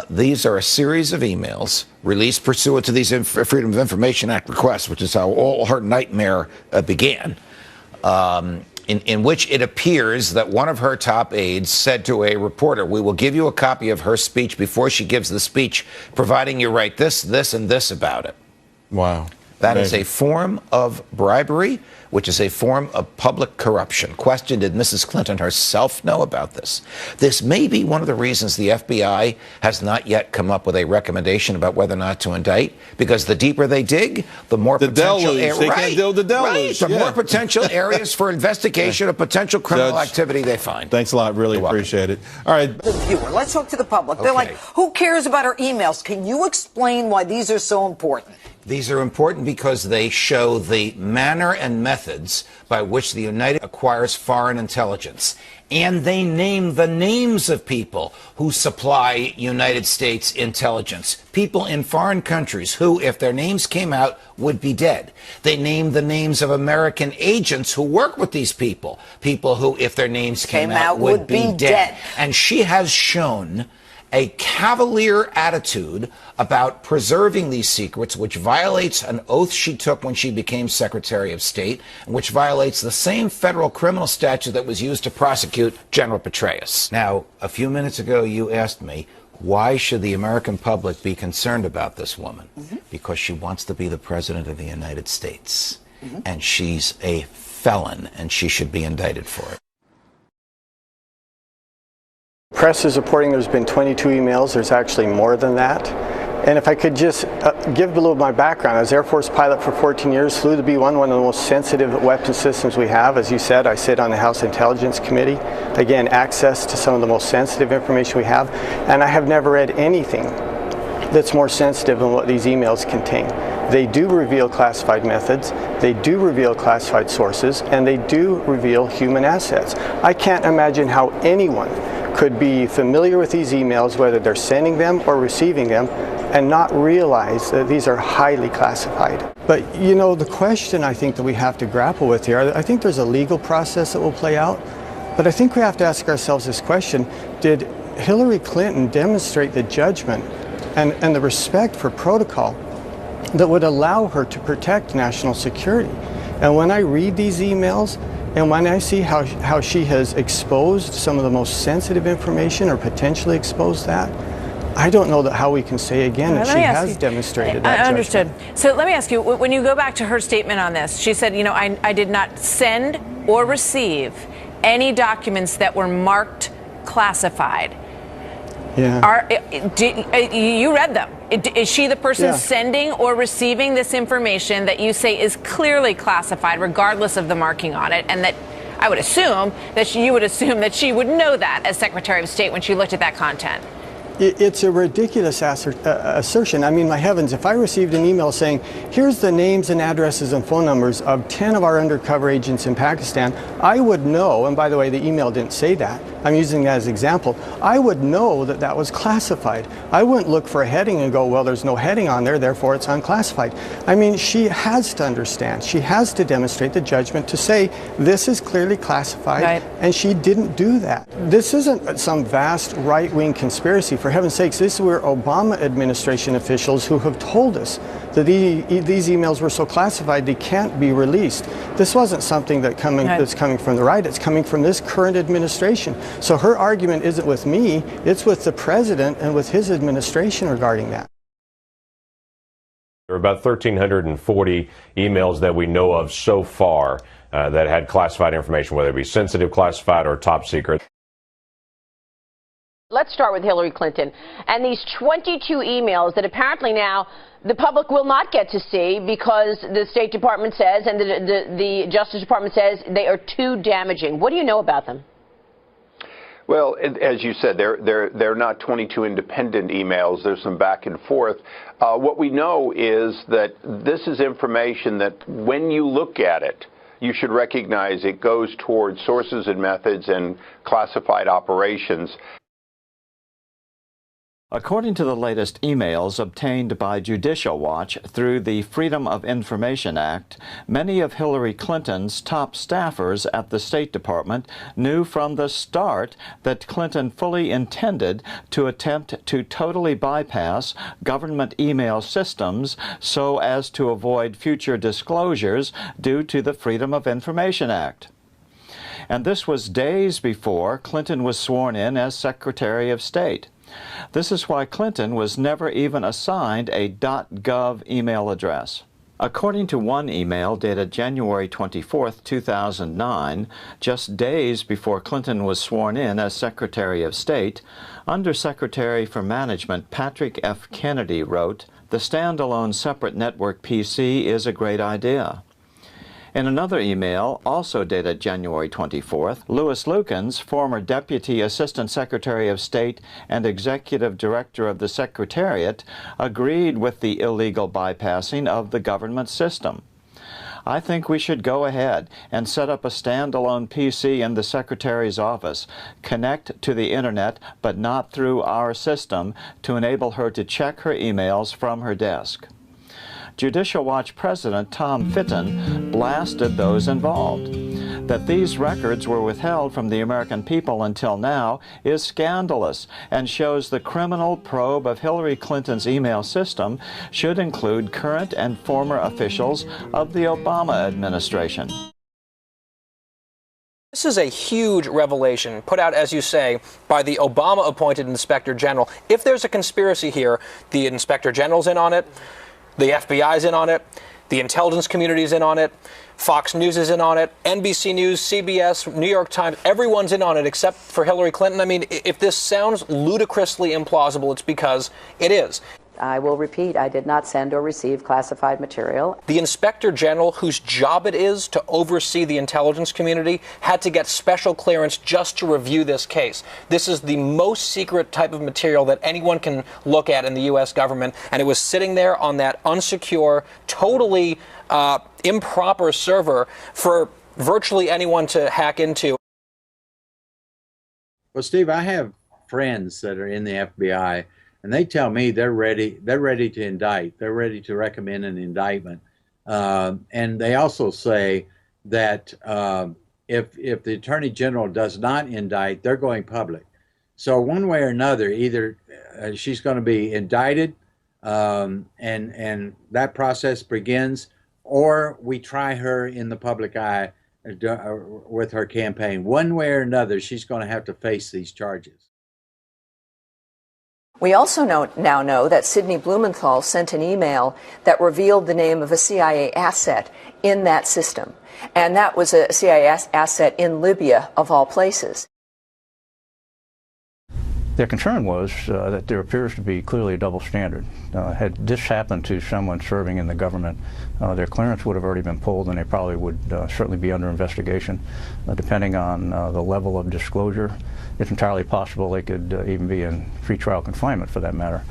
These are a series of emails released pursuant to these Freedom of Information Act requests, which is how all her nightmare began, in which it appears that one of her top aides said to a reporter, "We will give you a copy of her speech before she gives the speech, providing you write this, this, and this about it." Wow. That is a form of bribery, which is a form of public corruption. Question, did Mrs. Clinton herself know about this? This may be one of the reasons the FBI has not yet come up with a recommendation about whether or not to indict, because the deeper they dig, the more potential They can't deal with the deluge. the more potential areas for investigation of potential criminal activity they find. Thanks a lot. Really appreciate it. All right. The viewer. Let's talk to the public. They're like, who cares about our emails? Can you explain why these are so important? These are important because they show the manner and methods by which the United acquires foreign intelligence. And they name the names of people who supply United States intelligence. People in foreign countries who, if their names came out, would be dead. They name the names of American agents who work with these people. People who, if their names came out, would be dead. And she has shown a cavalier attitude about preserving these secrets, which violates an oath she took when she became Secretary of State, and which violates the same federal criminal statute that was used to prosecute General Petraeus. Now, a few minutes ago, you asked me, why should the American public be concerned about this woman? Because she wants to be the President of the United States. And she's a felon, and she should be indicted for it. Press is reporting there's been 22 emails. There's actually more than that. And if I could just give a little of my background. I was Air Force pilot for 14 years, flew the B-1, one of the most sensitive weapon systems we have. As you said, I sit on the House Intelligence Committee. Again, access to some of the most sensitive information we have. And I have never read anything that's more sensitive than what these emails contain. They do reveal classified methods, they do reveal classified sources, and they do reveal human assets. I can't imagine how anyone could be familiar with these emails, whether they're sending them or receiving them, and not realize that these are highly classified. But you know, the question I think that we have to grapple with here, I think there's a legal process that will play out, but I think we have to ask ourselves this question: did Hillary Clinton demonstrate the judgment and the respect for protocol that would allow her to protect national security? And when I read these emails, and when I see how she has exposed some of the most sensitive information, or potentially exposed that, I don't know how we can say again that she has demonstrated that. I understood. So let me ask you, when you go back to her statement on this, she said, you know, I did not send or receive any documents that were marked classified. Yeah. You read them. Is she the person sending or receiving this information that you say is clearly classified, regardless of the marking on it? And that I would assume that you would assume that she would know that as Secretary of State when she looked at that content. It's a ridiculous assertion. I mean, my heavens, if I received an email saying, here's the names and addresses and phone numbers of 10 of our undercover agents in Pakistan, I would know, and by the way, the email didn't say that, I'm using that as an example, I would know that that was classified. I wouldn't look for a heading and go, well, there's no heading on there, therefore it's unclassified. I mean, she has to understand. She has to demonstrate the judgment to say this is clearly classified, right, and she didn't do that. This isn't some vast right-wing conspiracy. For heaven's sakes, this were Obama administration officials who have told us that these emails were so classified they can't be released. This wasn't something that's coming from the right. It's coming from this current administration. So her argument isn't with me, it's with the president and with his administration regarding that. There are about 1,340 emails that we know of so far that had classified information, whether it be sensitive, classified, or top secret. Let's start with Hillary Clinton and these 22 emails that apparently now the public will not get to see because the State Department says and the Justice Department says they are too damaging. What do you know about them? Well, as you said, they're not 22 independent emails. There's some back and forth. What we know is that this is information that when you look at it, you should recognize it goes towards sources and methods and classified operations. According to the latest emails obtained by Judicial Watch through the Freedom of Information Act, many of Hillary Clinton's top staffers at the State Department knew from the start that Clinton fully intended to attempt to totally bypass government email systems so as to avoid future disclosures due to the Freedom of Information Act. And this was days before Clinton was sworn in as Secretary of State. This is why Clinton was never even assigned a .gov email address. According to one email dated January 24, 2009, just days before Clinton was sworn in as Secretary of State, Undersecretary for Management Patrick F. Kennedy wrote, "The standalone separate network PC is a great idea." In another email, also dated January 24th, Louis Lukens, former Deputy Assistant Secretary of State and Executive Director of the Secretariat, agreed with the illegal bypassing of the government system. I think we should go ahead and set up a standalone PC in the Secretary's office, connect to the Internet, but not through our system, to enable her to check her emails from her desk. Judicial Watch President Tom Fitton blasted those involved. That these records were withheld from the American people until now is scandalous and shows the criminal probe of Hillary Clinton's email system should include current and former officials of the Obama administration. This is a huge revelation put out, as you say, by the Obama-appointed Inspector General. If there's a conspiracy here, the Inspector General's in on it, the FBI's in on it, the intelligence community's in on it, Fox News is in on it, NBC News, CBS, New York Times, everyone's in on it except for Hillary Clinton. I mean, if this sounds ludicrously implausible, it's because it is. I will repeat, I did not send or receive classified material. The Inspector General, whose job it is to oversee the intelligence community, had to get special clearance just to review this case. This is the most secret type of material that anyone can look at in the U.S. government, and it was sitting there on that unsecure, totally improper server for virtually anyone to hack into. Well, Steve, I have friends that are in the FBI, and they tell me they're ready to indict. They're ready to recommend an indictment. And they also say that if the Attorney General does not indict, they're going public. So one way or another, either she's going to be indicted and that process begins, or we try her in the public eye with her campaign. One way or another, she's going to have to face these charges. We also now know that Sidney Blumenthal sent an email that revealed the name of a CIA asset in that system. And that was a CIA asset in Libya, of all places. Their concern was that there appears to be clearly a double standard. Had this happened to someone serving in the government, their clearance would have already been pulled, and they probably would certainly be under investigation. Depending on the level of disclosure, it's entirely possible they could even be in pretrial confinement for that matter.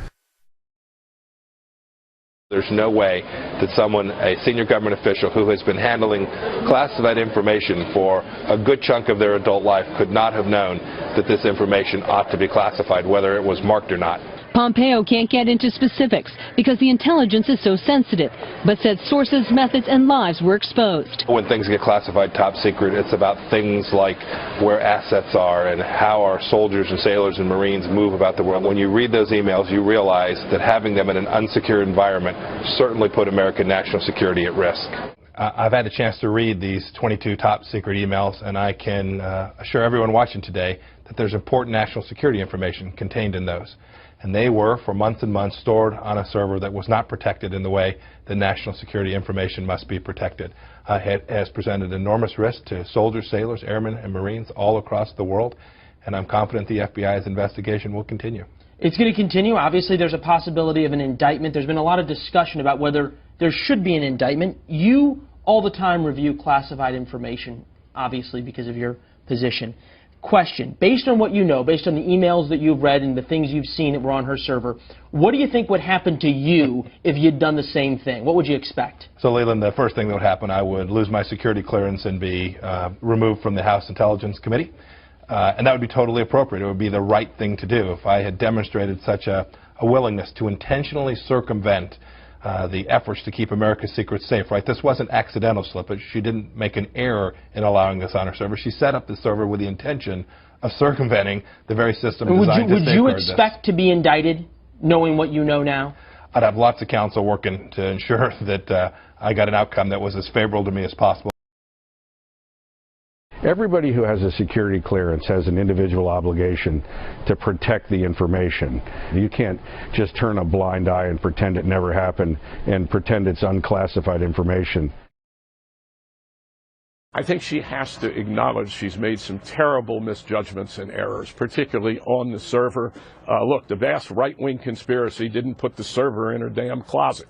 There's no way that someone, a senior government official who has been handling classified information for a good chunk of their adult life could not have known that this information ought to be classified, whether it was marked or not. Pompeo can't get into specifics because the intelligence is so sensitive, but said sources, methods, and lives were exposed. When things get classified top secret, it's about things like where assets are and how our soldiers and sailors and Marines move about the world. When you read those emails, you realize that having them in an unsecured environment certainly put American national security at risk. I've had a chance to read these 22 top secret emails, and I can assure everyone watching today that there's important national security information contained in those. And they were, for months and months, stored on a server that was not protected in the way that national security information must be protected. It has presented enormous risk to soldiers, sailors, airmen, and Marines all across the world, and I'm confident the FBI's investigation will continue. It's going to continue. Obviously, there's a possibility of an indictment. There's been a lot of discussion about whether there should be an indictment. You all the time review classified information, obviously, because of your position. Question, based on what you know, based on the emails that you've read and the things you've seen that were on her server, what do you think would happen to you if you'd done the same thing? What would you expect? So, Leland, the first thing that would happen, I would lose my security clearance and be removed from the House Intelligence Committee. And that would be totally appropriate. It would be the right thing to do if I had demonstrated such a willingness to intentionally circumvent the efforts to keep America's secrets safe, right? This wasn't accidental slippage. She didn't make an error in allowing this on her server. She set up the server with the intention of circumventing the very system designed to safeguard this. Would you expect to be indicted, knowing what you know now? I'd have lots of counsel working to ensure that I got an outcome that was as favorable to me as possible. Everybody who has a security clearance has an individual obligation to protect the information. You can't just turn a blind eye and pretend it never happened and pretend it's unclassified information. I think she has to acknowledge she's made some terrible misjudgments and errors, particularly on the server. Look, the vast right-wing conspiracy didn't put the server in her damn closet.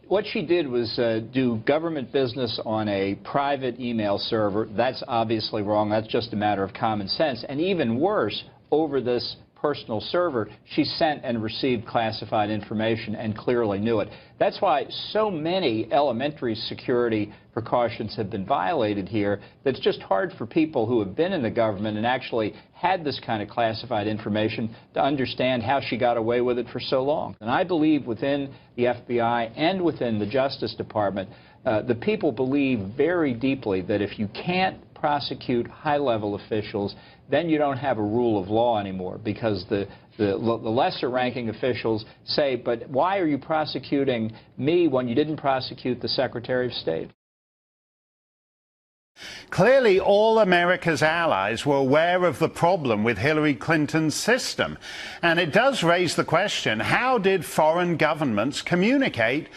What she did was do government business on a private email server. That's obviously wrong. That's just a matter of common sense. And even worse, over this personal server, she sent and received classified information and clearly knew it. That's why so many elementary security precautions have been violated here that it's just hard for people who have been in the government and actually had this kind of classified information to understand how she got away with it for so long. And I believe within the FBI and within the Justice Department, the people believe very deeply that if you can't prosecute high-level officials, then you don't have a rule of law anymore, because the lesser-ranking officials say, but why are you prosecuting me when you didn't prosecute the Secretary of State? Clearly, all America's allies were aware of the problem with Hillary Clinton's system. And it does raise the question, how did foreign governments communicate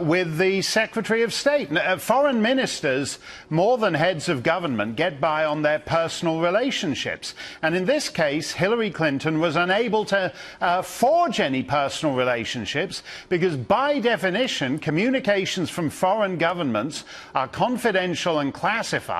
with the Secretary of State? Foreign ministers, more than heads of government, get by on their personal relationships. And in this case, Hillary Clinton was unable to forge any personal relationships because, by definition, communications from foreign governments are confidential and classified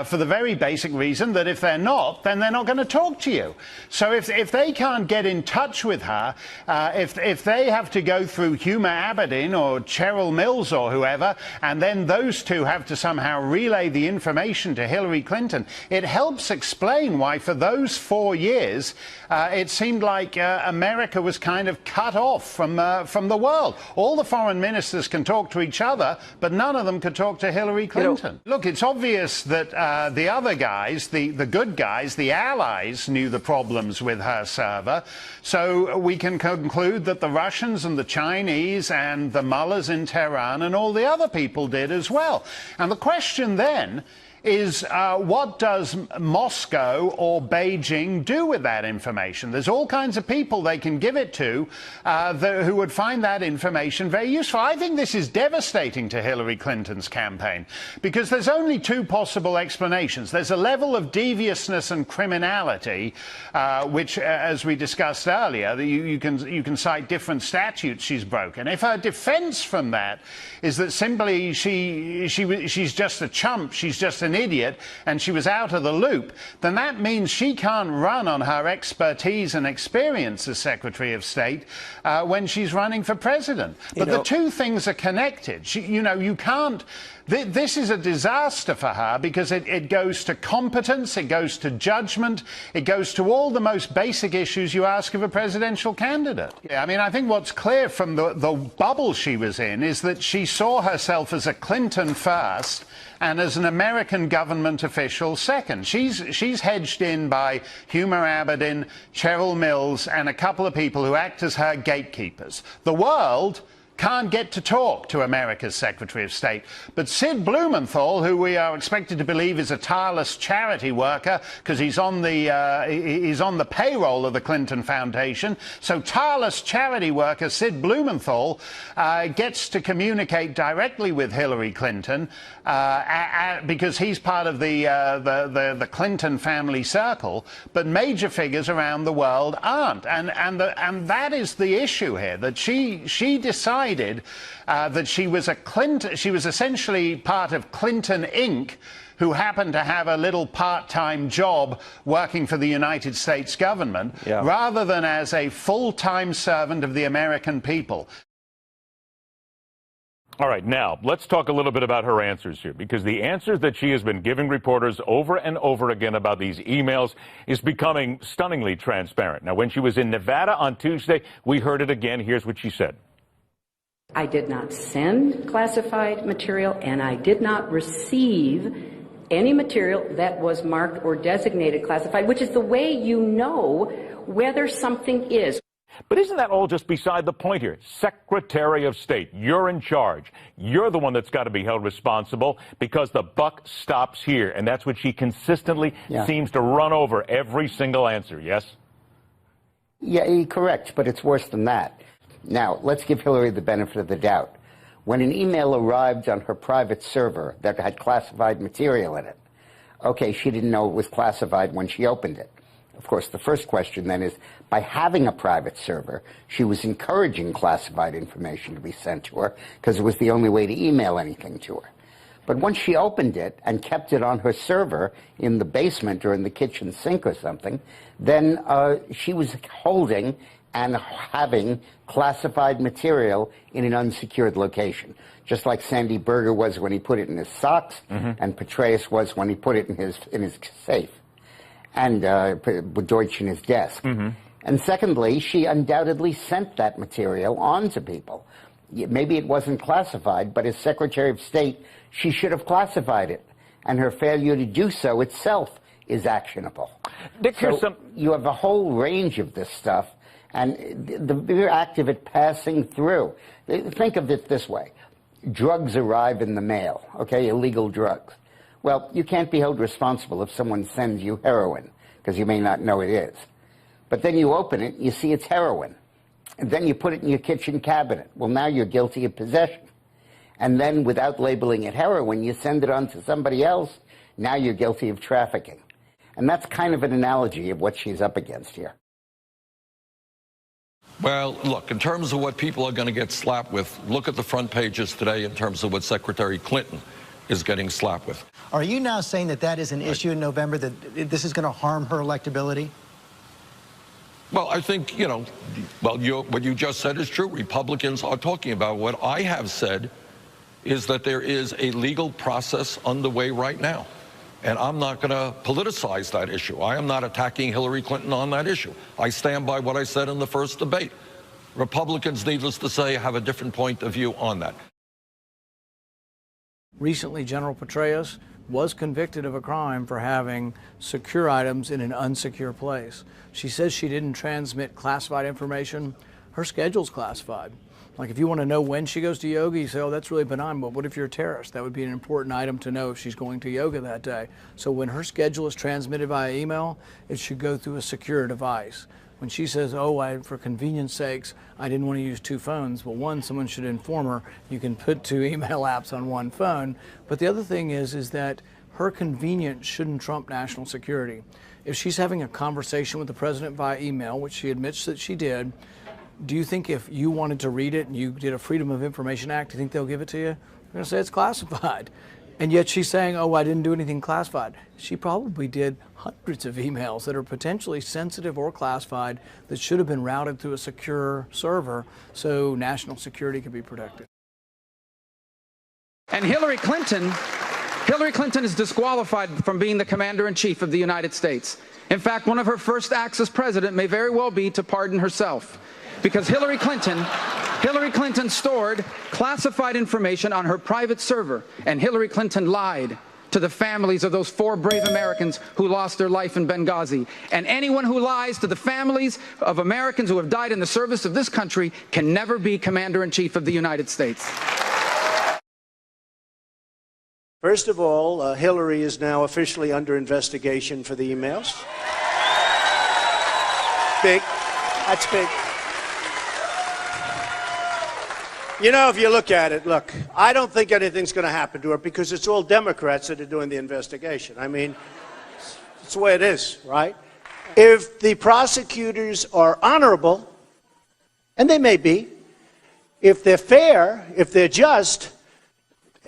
for the very basic reason that if they're not, then they're not going to talk to you. So if they can't get in touch with her, if they have to go through Huma Abedin or Cheryl Mills or whoever, and then those two have to somehow relay the information to Hillary Clinton, it helps explain why for those 4 years it seemed like America was kind of cut off from the world. All the foreign ministers can talk to each other, but none of them could talk to Hillary Clinton. Look, it's obvious that the other guys, the good guys, the allies, knew the problems with her server. So we can conclude that the Russians and the Chinese and the mullahs in Tehran and all the other people did as well. And the question then is what does Moscow or Beijing do with that information? There's all kinds of people they can give it to who would find that information very useful. I think this is devastating to Hillary Clinton's campaign because there's only two possible explanations. There's a level of deviousness and criminality, which, as we discussed earlier, you can cite different statutes she's broken. If her defense from that is that simply she's just a chump, she's just an an idiot and she was out of the loop, then that means she can't run on her expertise and experience as Secretary of State when she's running for president. But the two things are connected. You can't. This is a disaster for her because it goes to competence, it goes to judgment, it goes to all the most basic issues you ask of a presidential candidate. I mean, I think what's clear from the bubble she was in is that she saw herself as a Clinton first and as an American government official second. She's hedged in by Huma Abedin, Cheryl Mills, and a couple of people who act as her gatekeepers. The world can't get to talk to America's Secretary of State. But Sid Blumenthal, who we are expected to believe is a tireless charity worker because he's on the payroll of the Clinton Foundation, so tireless charity worker Sid Blumenthal gets to communicate directly with Hillary Clinton because he's part of the Clinton family circle, but major figures around the world aren't. And that is the issue here, that she decided that she was essentially part of Clinton Inc., who happened to have a little part-time job working for the United States government, rather than as a full-time servant of the American people. All right, now, let's talk a little bit about her answers here, because the answers that she has been giving reporters over and over again about these emails is becoming stunningly transparent. Now, when she was in Nevada on Tuesday, we heard it again. Here's what she said. I did not send classified material, and I did not receive any material that was marked or designated classified, which is the way you know whether something is. But isn't that all just beside the point here? Secretary of State, you're in charge. You're the one that's got to be held responsible because the buck stops here. And that's what she consistently seems to run over every single answer, yes? Yeah, correct, but it's worse than that. Now, let's give Hillary the benefit of the doubt. When an email arrived on her private server that had classified material in it, okay, she didn't know it was classified when she opened it. Of course, the first question then is, by having a private server, she was encouraging classified information to be sent to her because it was the only way to email anything to her. But once she opened it and kept it on her server in the basement or in the kitchen sink or something, then she was holding and having classified material in an unsecured location, just like Sandy Berger was when he put it in his socks, and Petraeus was when he put it in his safe, and Deutsch in his desk. And secondly, she undoubtedly sent that material on to people. Maybe it wasn't classified, but as Secretary of State, she should have classified it, and her failure to do so itself is actionable. Dick, so you have a whole range of this stuff, and the mere act of it passing through. Think of it this way. Drugs arrive in the mail, okay, illegal drugs. Well, you can't be held responsible if someone sends you heroin, because you may not know it is. But then you open it, you see it's heroin. And then you put it in your kitchen cabinet. Well, now you're guilty of possession. And then, without labeling it heroin, you send it on to somebody else. Now you're guilty of trafficking. And that's kind of an analogy of what she's up against here. Well, look, in terms of what people are going to get slapped with, look at the front pages today in terms of what Secretary Clinton is getting slapped with. Are you now saying that that is an issue in November, that this is going to harm her electability? Well, I think, what you just said is true. Republicans are talking about. What I have said is that there is a legal process underway right now. And I'm not going to politicize that issue. I am not attacking Hillary Clinton on that issue. I stand by what I said in the first debate. Republicans, needless to say, have a different point of view on that. Recently, General Petraeus was convicted of a crime for having secure items in an unsecure place. She says she didn't transmit classified information. Her schedule's classified. Like, if you want to know when she goes to yoga, you say, oh, that's really benign, but what if you're a terrorist? That would be an important item to know if she's going to yoga that day. So when her schedule is transmitted via email, it should go through a secure device. When she says, oh, for convenience sakes, I didn't want to use two phones, well, one, someone should inform her you can put two email apps on one phone. But the other thing is that her convenience shouldn't trump national security. If she's having a conversation with the president via email, which she admits that she did, do you think if you wanted to read it and you did a Freedom of Information Act, do you think they'll give it to you? They're going to say it's classified. And yet she's saying, oh, I didn't do anything classified. She probably did hundreds of emails that are potentially sensitive or classified that should have been routed through a secure server so national security could be protected. And Hillary Clinton is disqualified from being the commander-in-chief of the United States. In fact, one of her first acts as president may very well be to pardon herself, because Hillary Clinton stored classified information on her private server, and Hillary Clinton lied to the families of those 4 brave Americans who lost their life in Benghazi. And anyone who lies to the families of Americans who have died in the service of this country can never be commander-in-chief of the United States. First of all, Hillary is now officially under investigation for the emails. Big. That's big. You know, if you look at it, look, I don't think anything's going to happen to her because it's all Democrats that are doing the investigation. I mean, it's the way it is, right? If the prosecutors are honorable, and they may be, if they're fair, if they're just,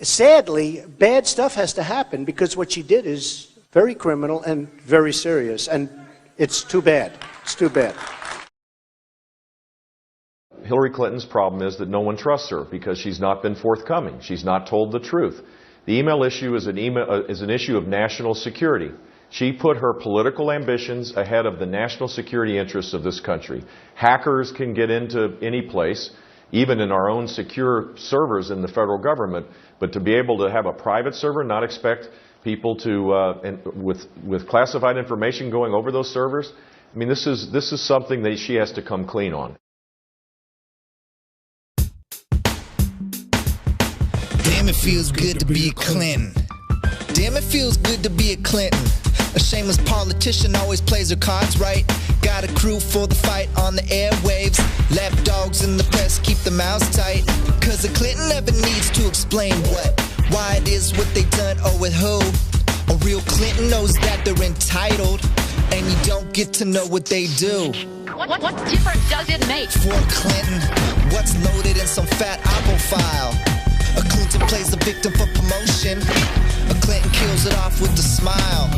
sadly, bad stuff has to happen because what she did is very criminal and very serious, and it's too bad. It's too bad. Hillary Clinton's problem is that no one trusts her because she's not been forthcoming. She's not told the truth. The email issue is an issue of national security. She put her political ambitions ahead of the national security interests of this country. Hackers can get into any place, even in our own secure servers in the federal government, but to be able to have a private server, not expect people to, with classified information going over those servers, I mean, this is something that she has to come clean on. Damn, it feels good to be a Clinton. Damn, it feels good to be a Clinton. A shameless politician always plays her cards right. Got a crew for the fight on the airwaves. Lapdogs in the press keep their mouths tight. Cause a Clinton never needs to explain why it is what they done or with who. A real Clinton knows that they're entitled, and you don't get to know what they do. What difference does it make? For a Clinton, what's loaded in some fat Apple file? A Clinton plays the victim for promotion. A Clinton kills it off with a smile.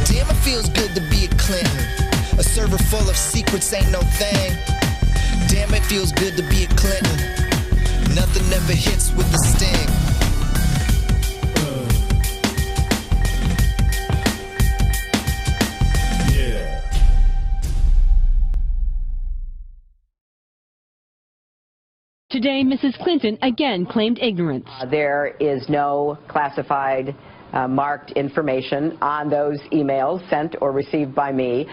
Damn, it feels good to be a Clinton. A server full of secrets ain't no thing. Damn, it feels good to be a Clinton. Nothing ever hits with the sting. Today, Mrs. Clinton again claimed ignorance. There is no classified marked information on those emails sent or received by me.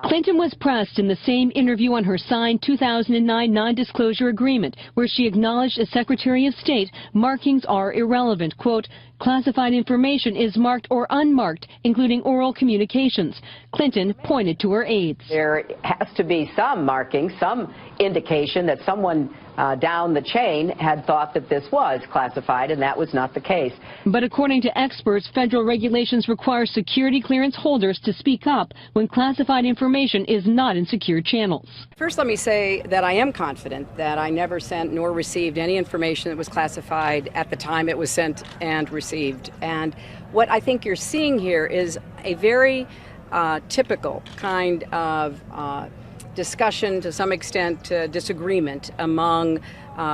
Clinton was pressed in the same interview on her signed 2009 non-disclosure agreement, where she acknowledged as Secretary of State markings are irrelevant. Quote, classified information is marked or unmarked, including oral communications. Clinton pointed to her aides. There has to be some marking, some indication that someone down the chain had thought that this was classified, and that was not the case. But according to experts, federal regulations require security clearance holders to speak up when classified information is not in secure channels. First, let me say that I am confident that I never sent nor received any information that was classified at the time it was sent and received. And what I think you're seeing here is a very typical kind of discussion, to some extent disagreement among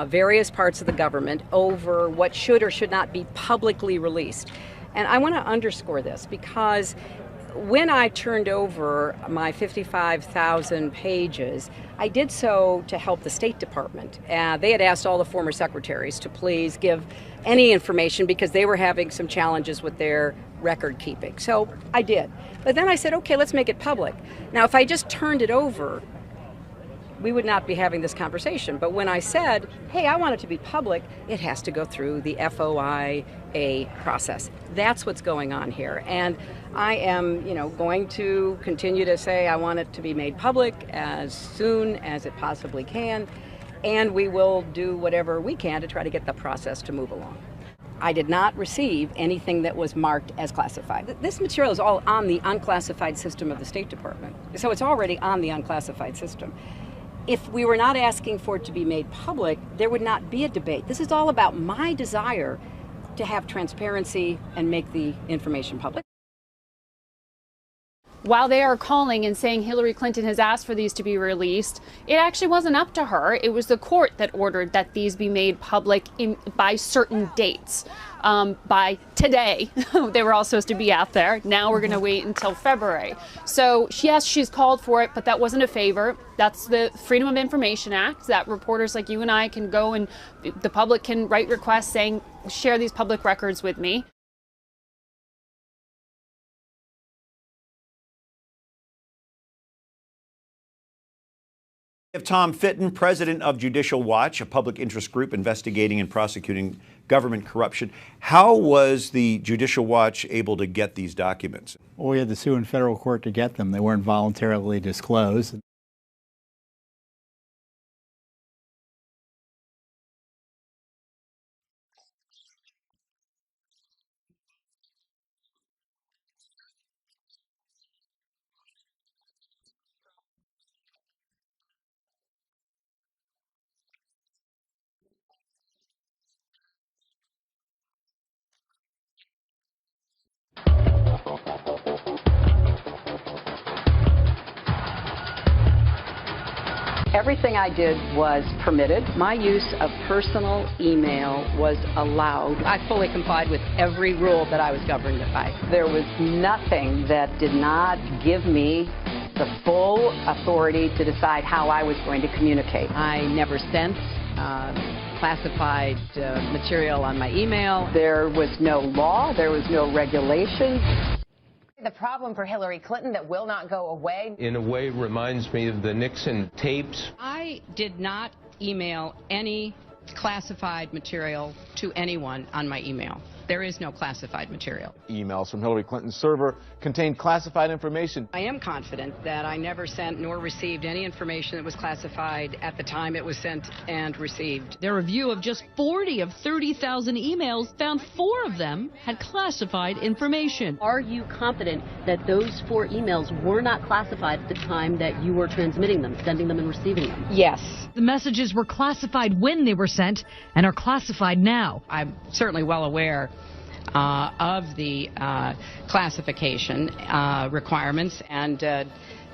various parts of the government over what should or should not be publicly released. And I want to underscore this because when I turned over my 55,000 pages, I did so to help the State Department. They had asked all the former secretaries to please give any information because they were having some challenges with their record keeping. So I did. But then I said, okay, let's make it public. Now, if I just turned it over, we would not be having this conversation. But when I said, hey, I want it to be public, it has to go through the FOIA process. That's what's going on here. And I am, going to continue to say I want it to be made public as soon as it possibly can. And we will do whatever we can to try to get the process to move along. I did not receive anything that was marked as classified. This material is all on the unclassified system of the State Department. So it's already on the unclassified system. If we were not asking for it to be made public, there would not be a debate. This is all about my desire to have transparency and make the information public. While they are calling and saying Hillary Clinton has asked for these to be released, it actually wasn't up to her. It was the court that ordered that these be made public by certain dates. By today, they were all supposed to be out there. Now we're going to wait until February. So yes, she's called for it, but that wasn't a favor. That's the Freedom of Information Act, that reporters like you and I can go and the public can write requests saying, share these public records with me. We have Tom Fitton, president of Judicial Watch, a public interest group investigating and prosecuting government corruption. How was the Judicial Watch able to get these documents? Well, we had to sue in federal court to get them. They weren't voluntarily disclosed. Everything I did was permitted. My use of personal email was allowed. I fully complied with every rule that I was governed by. There was nothing that did not give me the full authority to decide how I was going to communicate. I never sent classified material on my email. There was no law. There was no regulation. The problem for Hillary Clinton that will not go away. In a way, reminds me of the Nixon tapes. I did not email any classified material to anyone on my email. There is no classified material. Emails from Hillary Clinton's server contained classified information. I am confident that I never sent nor received any information that was classified at the time it was sent and received. Their review of just 40 of 30,000 emails found 4 of them had classified information. Are you confident that those 4 emails were not classified at the time that you were transmitting them, sending them and receiving them? Yes. The messages were classified when they were sent and are classified now. I'm certainly well aware of the classification requirements and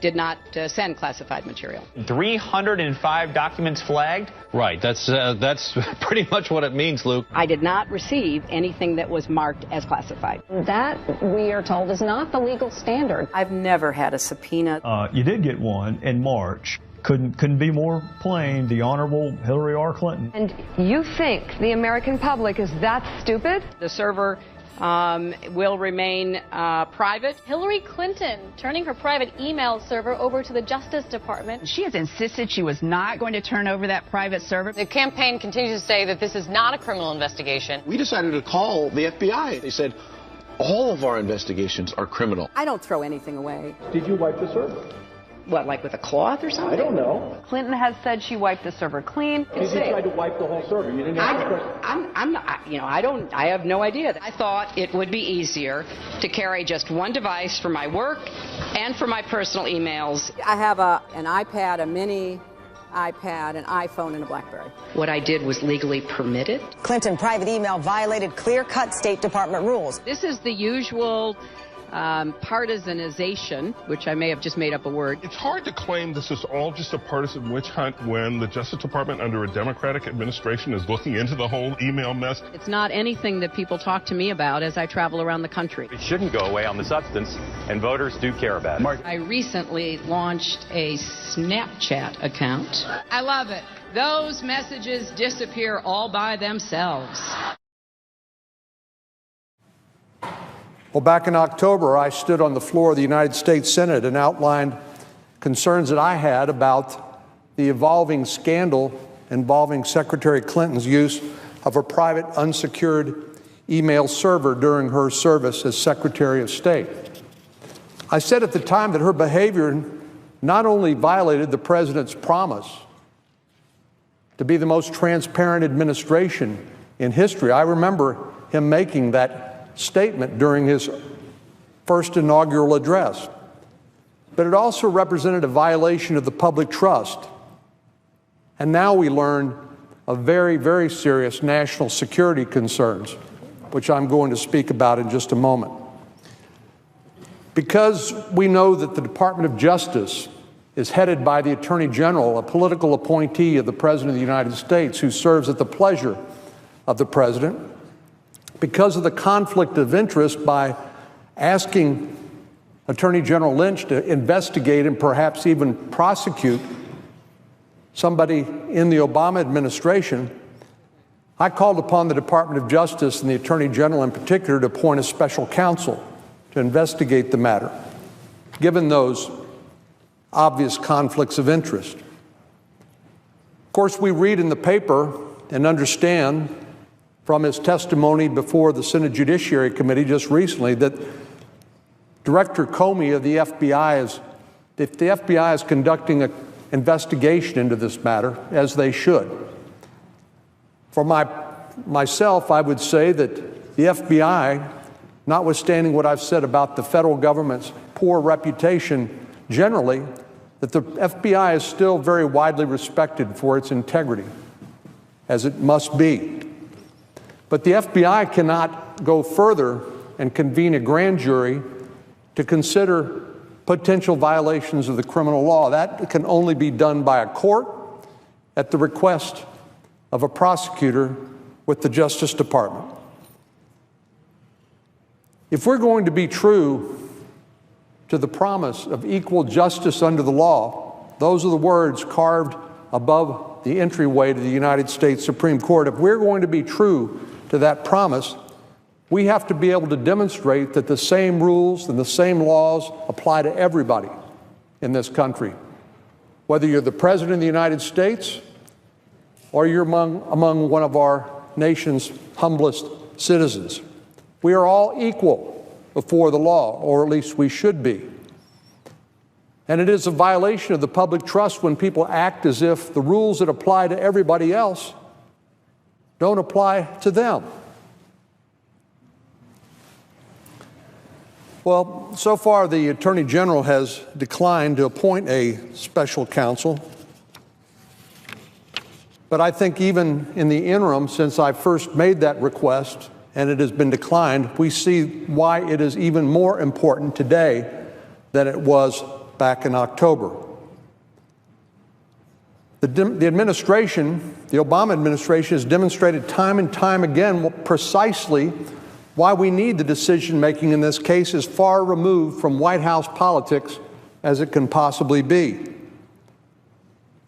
did not send classified material. 305 documents flagged? Right, that's pretty much what it means, Luke. I did not receive anything that was marked as classified. That, we are told, is not the legal standard. I've never had a subpoena. You did get one in March. Couldn't be more plain, the Honorable Hillary R. Clinton. And you think the American public is that stupid? The server will remain private. Hillary Clinton turning her private email server over to the Justice Department. She has insisted she was not going to turn over that private server. The campaign continues to say that this is not a criminal investigation. We decided to call the FBI. They said all of our investigations are criminal. I don't throw anything away. Did you wipe the server? What, like with a cloth or something? I don't know. Clinton has said she wiped the server clean. Because you tried to wipe the whole server. You didn't ask the question. I'm not, I have no idea. I thought it would be easier to carry just one device for my work and for my personal emails. I have an iPad, a mini iPad, an iPhone, and a BlackBerry. What I did was legally permitted. Clinton private email violated clear-cut State Department rules. This is the usual partisanization, which I may have just made up a word. It's hard to claim this is all just a partisan witch hunt when the Justice Department under a Democratic administration is looking into the whole email mess. It's not anything that people talk to me about as I travel around the country. It shouldn't go away on the substance, and voters do care about it. I recently launched a Snapchat account. I love it. Those messages disappear all by themselves. Well, back in October, I stood on the floor of the United States Senate and outlined concerns that I had about the evolving scandal involving Secretary Clinton's use of her private unsecured email server during her service as Secretary of State. I said at the time that her behavior not only violated the president's promise to be the most transparent administration in history. I remember him making that statement during his first inaugural address. But it also represented a violation of the public trust. And now we learn of very, very serious national security concerns which I'm going to speak about in just a moment. Because we know that the Department of Justice is headed by the Attorney General, a political appointee of the President of the United States who serves at the pleasure of the President, because of the conflict of interest by asking Attorney General Lynch to investigate and perhaps even prosecute somebody in the Obama administration, I called upon the Department of Justice and the Attorney General in particular to appoint a special counsel to investigate the matter, given those obvious conflicts of interest. Of course, we read in the paper and understand from his testimony before the Senate Judiciary Committee just recently that Director Comey of the FBI if the FBI is conducting an investigation into this matter, as they should. For myself, I would say that the FBI, notwithstanding what I've said about the federal government's poor reputation generally, that the FBI is still very widely respected for its integrity, as it must be. But the FBI cannot go further and convene a grand jury to consider potential violations of the criminal law. That can only be done by a court at the request of a prosecutor with the Justice Department. If we're going to be true to the promise of equal justice under the law, those are the words carved above the entryway to the United States Supreme Court. If we're going to be true to that promise, we have to be able to demonstrate that the same rules and the same laws apply to everybody in this country, whether you're the President of the United States or you're among one of our nation's humblest citizens. We are all equal before the law, or at least we should be. And it is a violation of the public trust when people act as if the rules that apply to everybody else don't apply to them. Well, so far the Attorney General has declined to appoint a special counsel. But I think even in the interim, since I first made that request and it has been declined, we see why it is even more important today than it was back in October. The administration, the Obama administration, has demonstrated time and time again precisely why we need the decision-making in this case as far removed from White House politics as it can possibly be.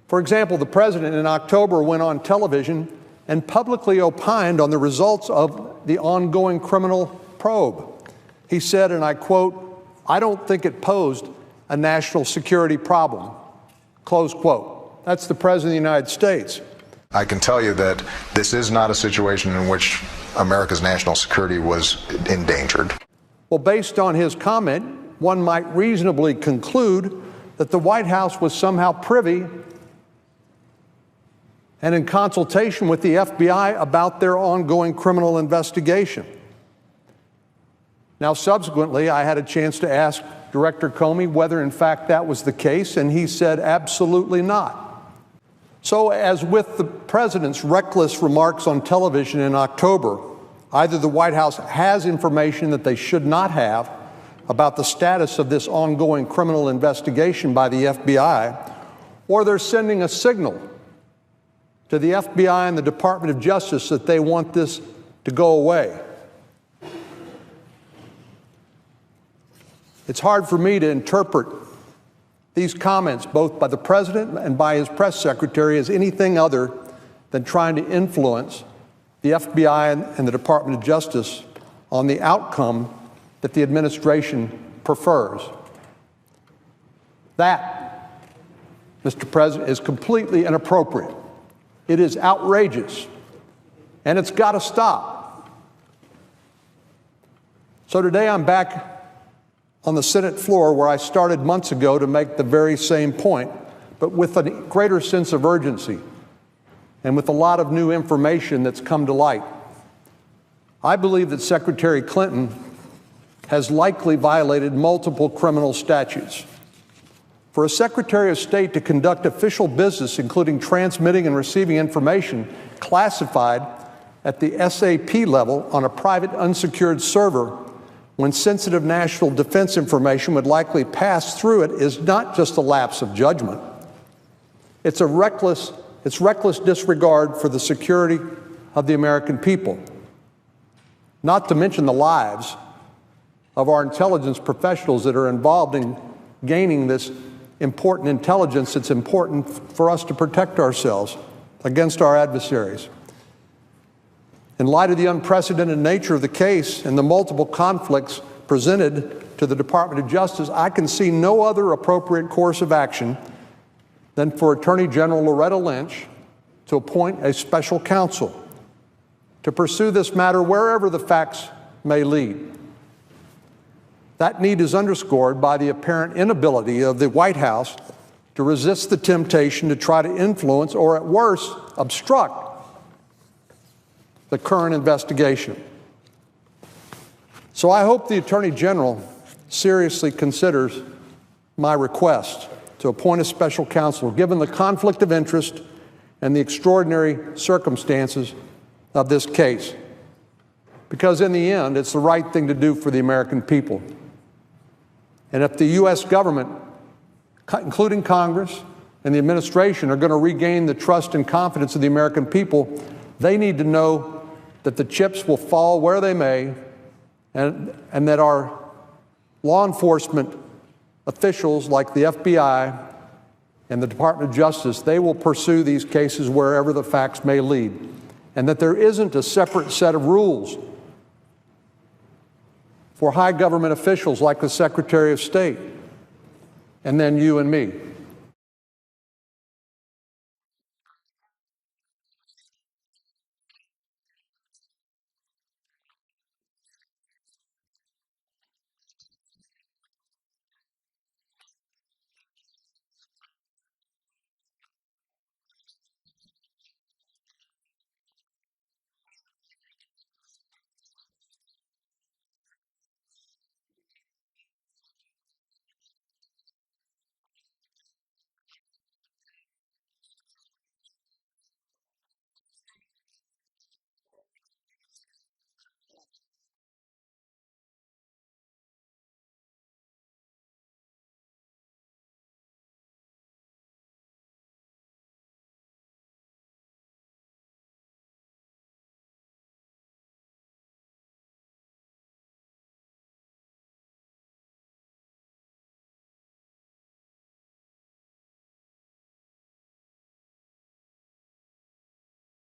For example, the President in October went on television and publicly opined on the results of the ongoing criminal probe. He said, and I quote, "I don't think it posed a national security problem," close quote. That's the President of the United States. I can tell you that this is not a situation in which America's national security was endangered. Well, based on his comment, one might reasonably conclude that the White House was somehow privy and in consultation with the FBI about their ongoing criminal investigation. Now, subsequently, I had a chance to ask Director Comey whether in fact that was the case, and he said absolutely not. So, as with the President's reckless remarks on television in October, either the White House has information that they should not have about the status of this ongoing criminal investigation by the FBI, or they're sending a signal to the FBI and the Department of Justice that they want this to go away. It's hard for me to interpret these comments, both by the President and by his press secretary, as anything other than trying to influence the FBI and the Department of Justice on the outcome that the administration prefers. That, Mr. President, is completely inappropriate. It is outrageous, and it's got to stop. So today I'm back on the Senate floor where I started months ago to make the very same point, but with a greater sense of urgency and with a lot of new information that's come to light. I believe that Secretary Clinton has likely violated multiple criminal statutes. For a Secretary of State to conduct official business, including transmitting and receiving information classified at the SAP level on a private unsecured server when sensitive national defense information would likely pass through it is not just a lapse of judgment. It's reckless disregard for the security of the American people, not to mention the lives of our intelligence professionals that are involved in gaining this important intelligence. It's important for us to protect ourselves against our adversaries. In light of the unprecedented nature of the case and the multiple conflicts presented to the Department of Justice, I can see no other appropriate course of action than for Attorney General Loretta Lynch to appoint a special counsel to pursue this matter wherever the facts may lead. That need is underscored by the apparent inability of the White House to resist the temptation to try to influence or, at worst, obstruct the current investigation. So I hope the Attorney General seriously considers my request to appoint a special counsel, given the conflict of interest and the extraordinary circumstances of this case. Because in the end, it's the right thing to do for the American people. And if the U.S. government, including Congress and the administration, are going to regain the trust and confidence of the American people, they need to know that the chips will fall where they may, and that our law enforcement officials like the FBI and the Department of Justice, they will pursue these cases wherever the facts may lead, and that there isn't a separate set of rules for high government officials like the Secretary of State and then you and me.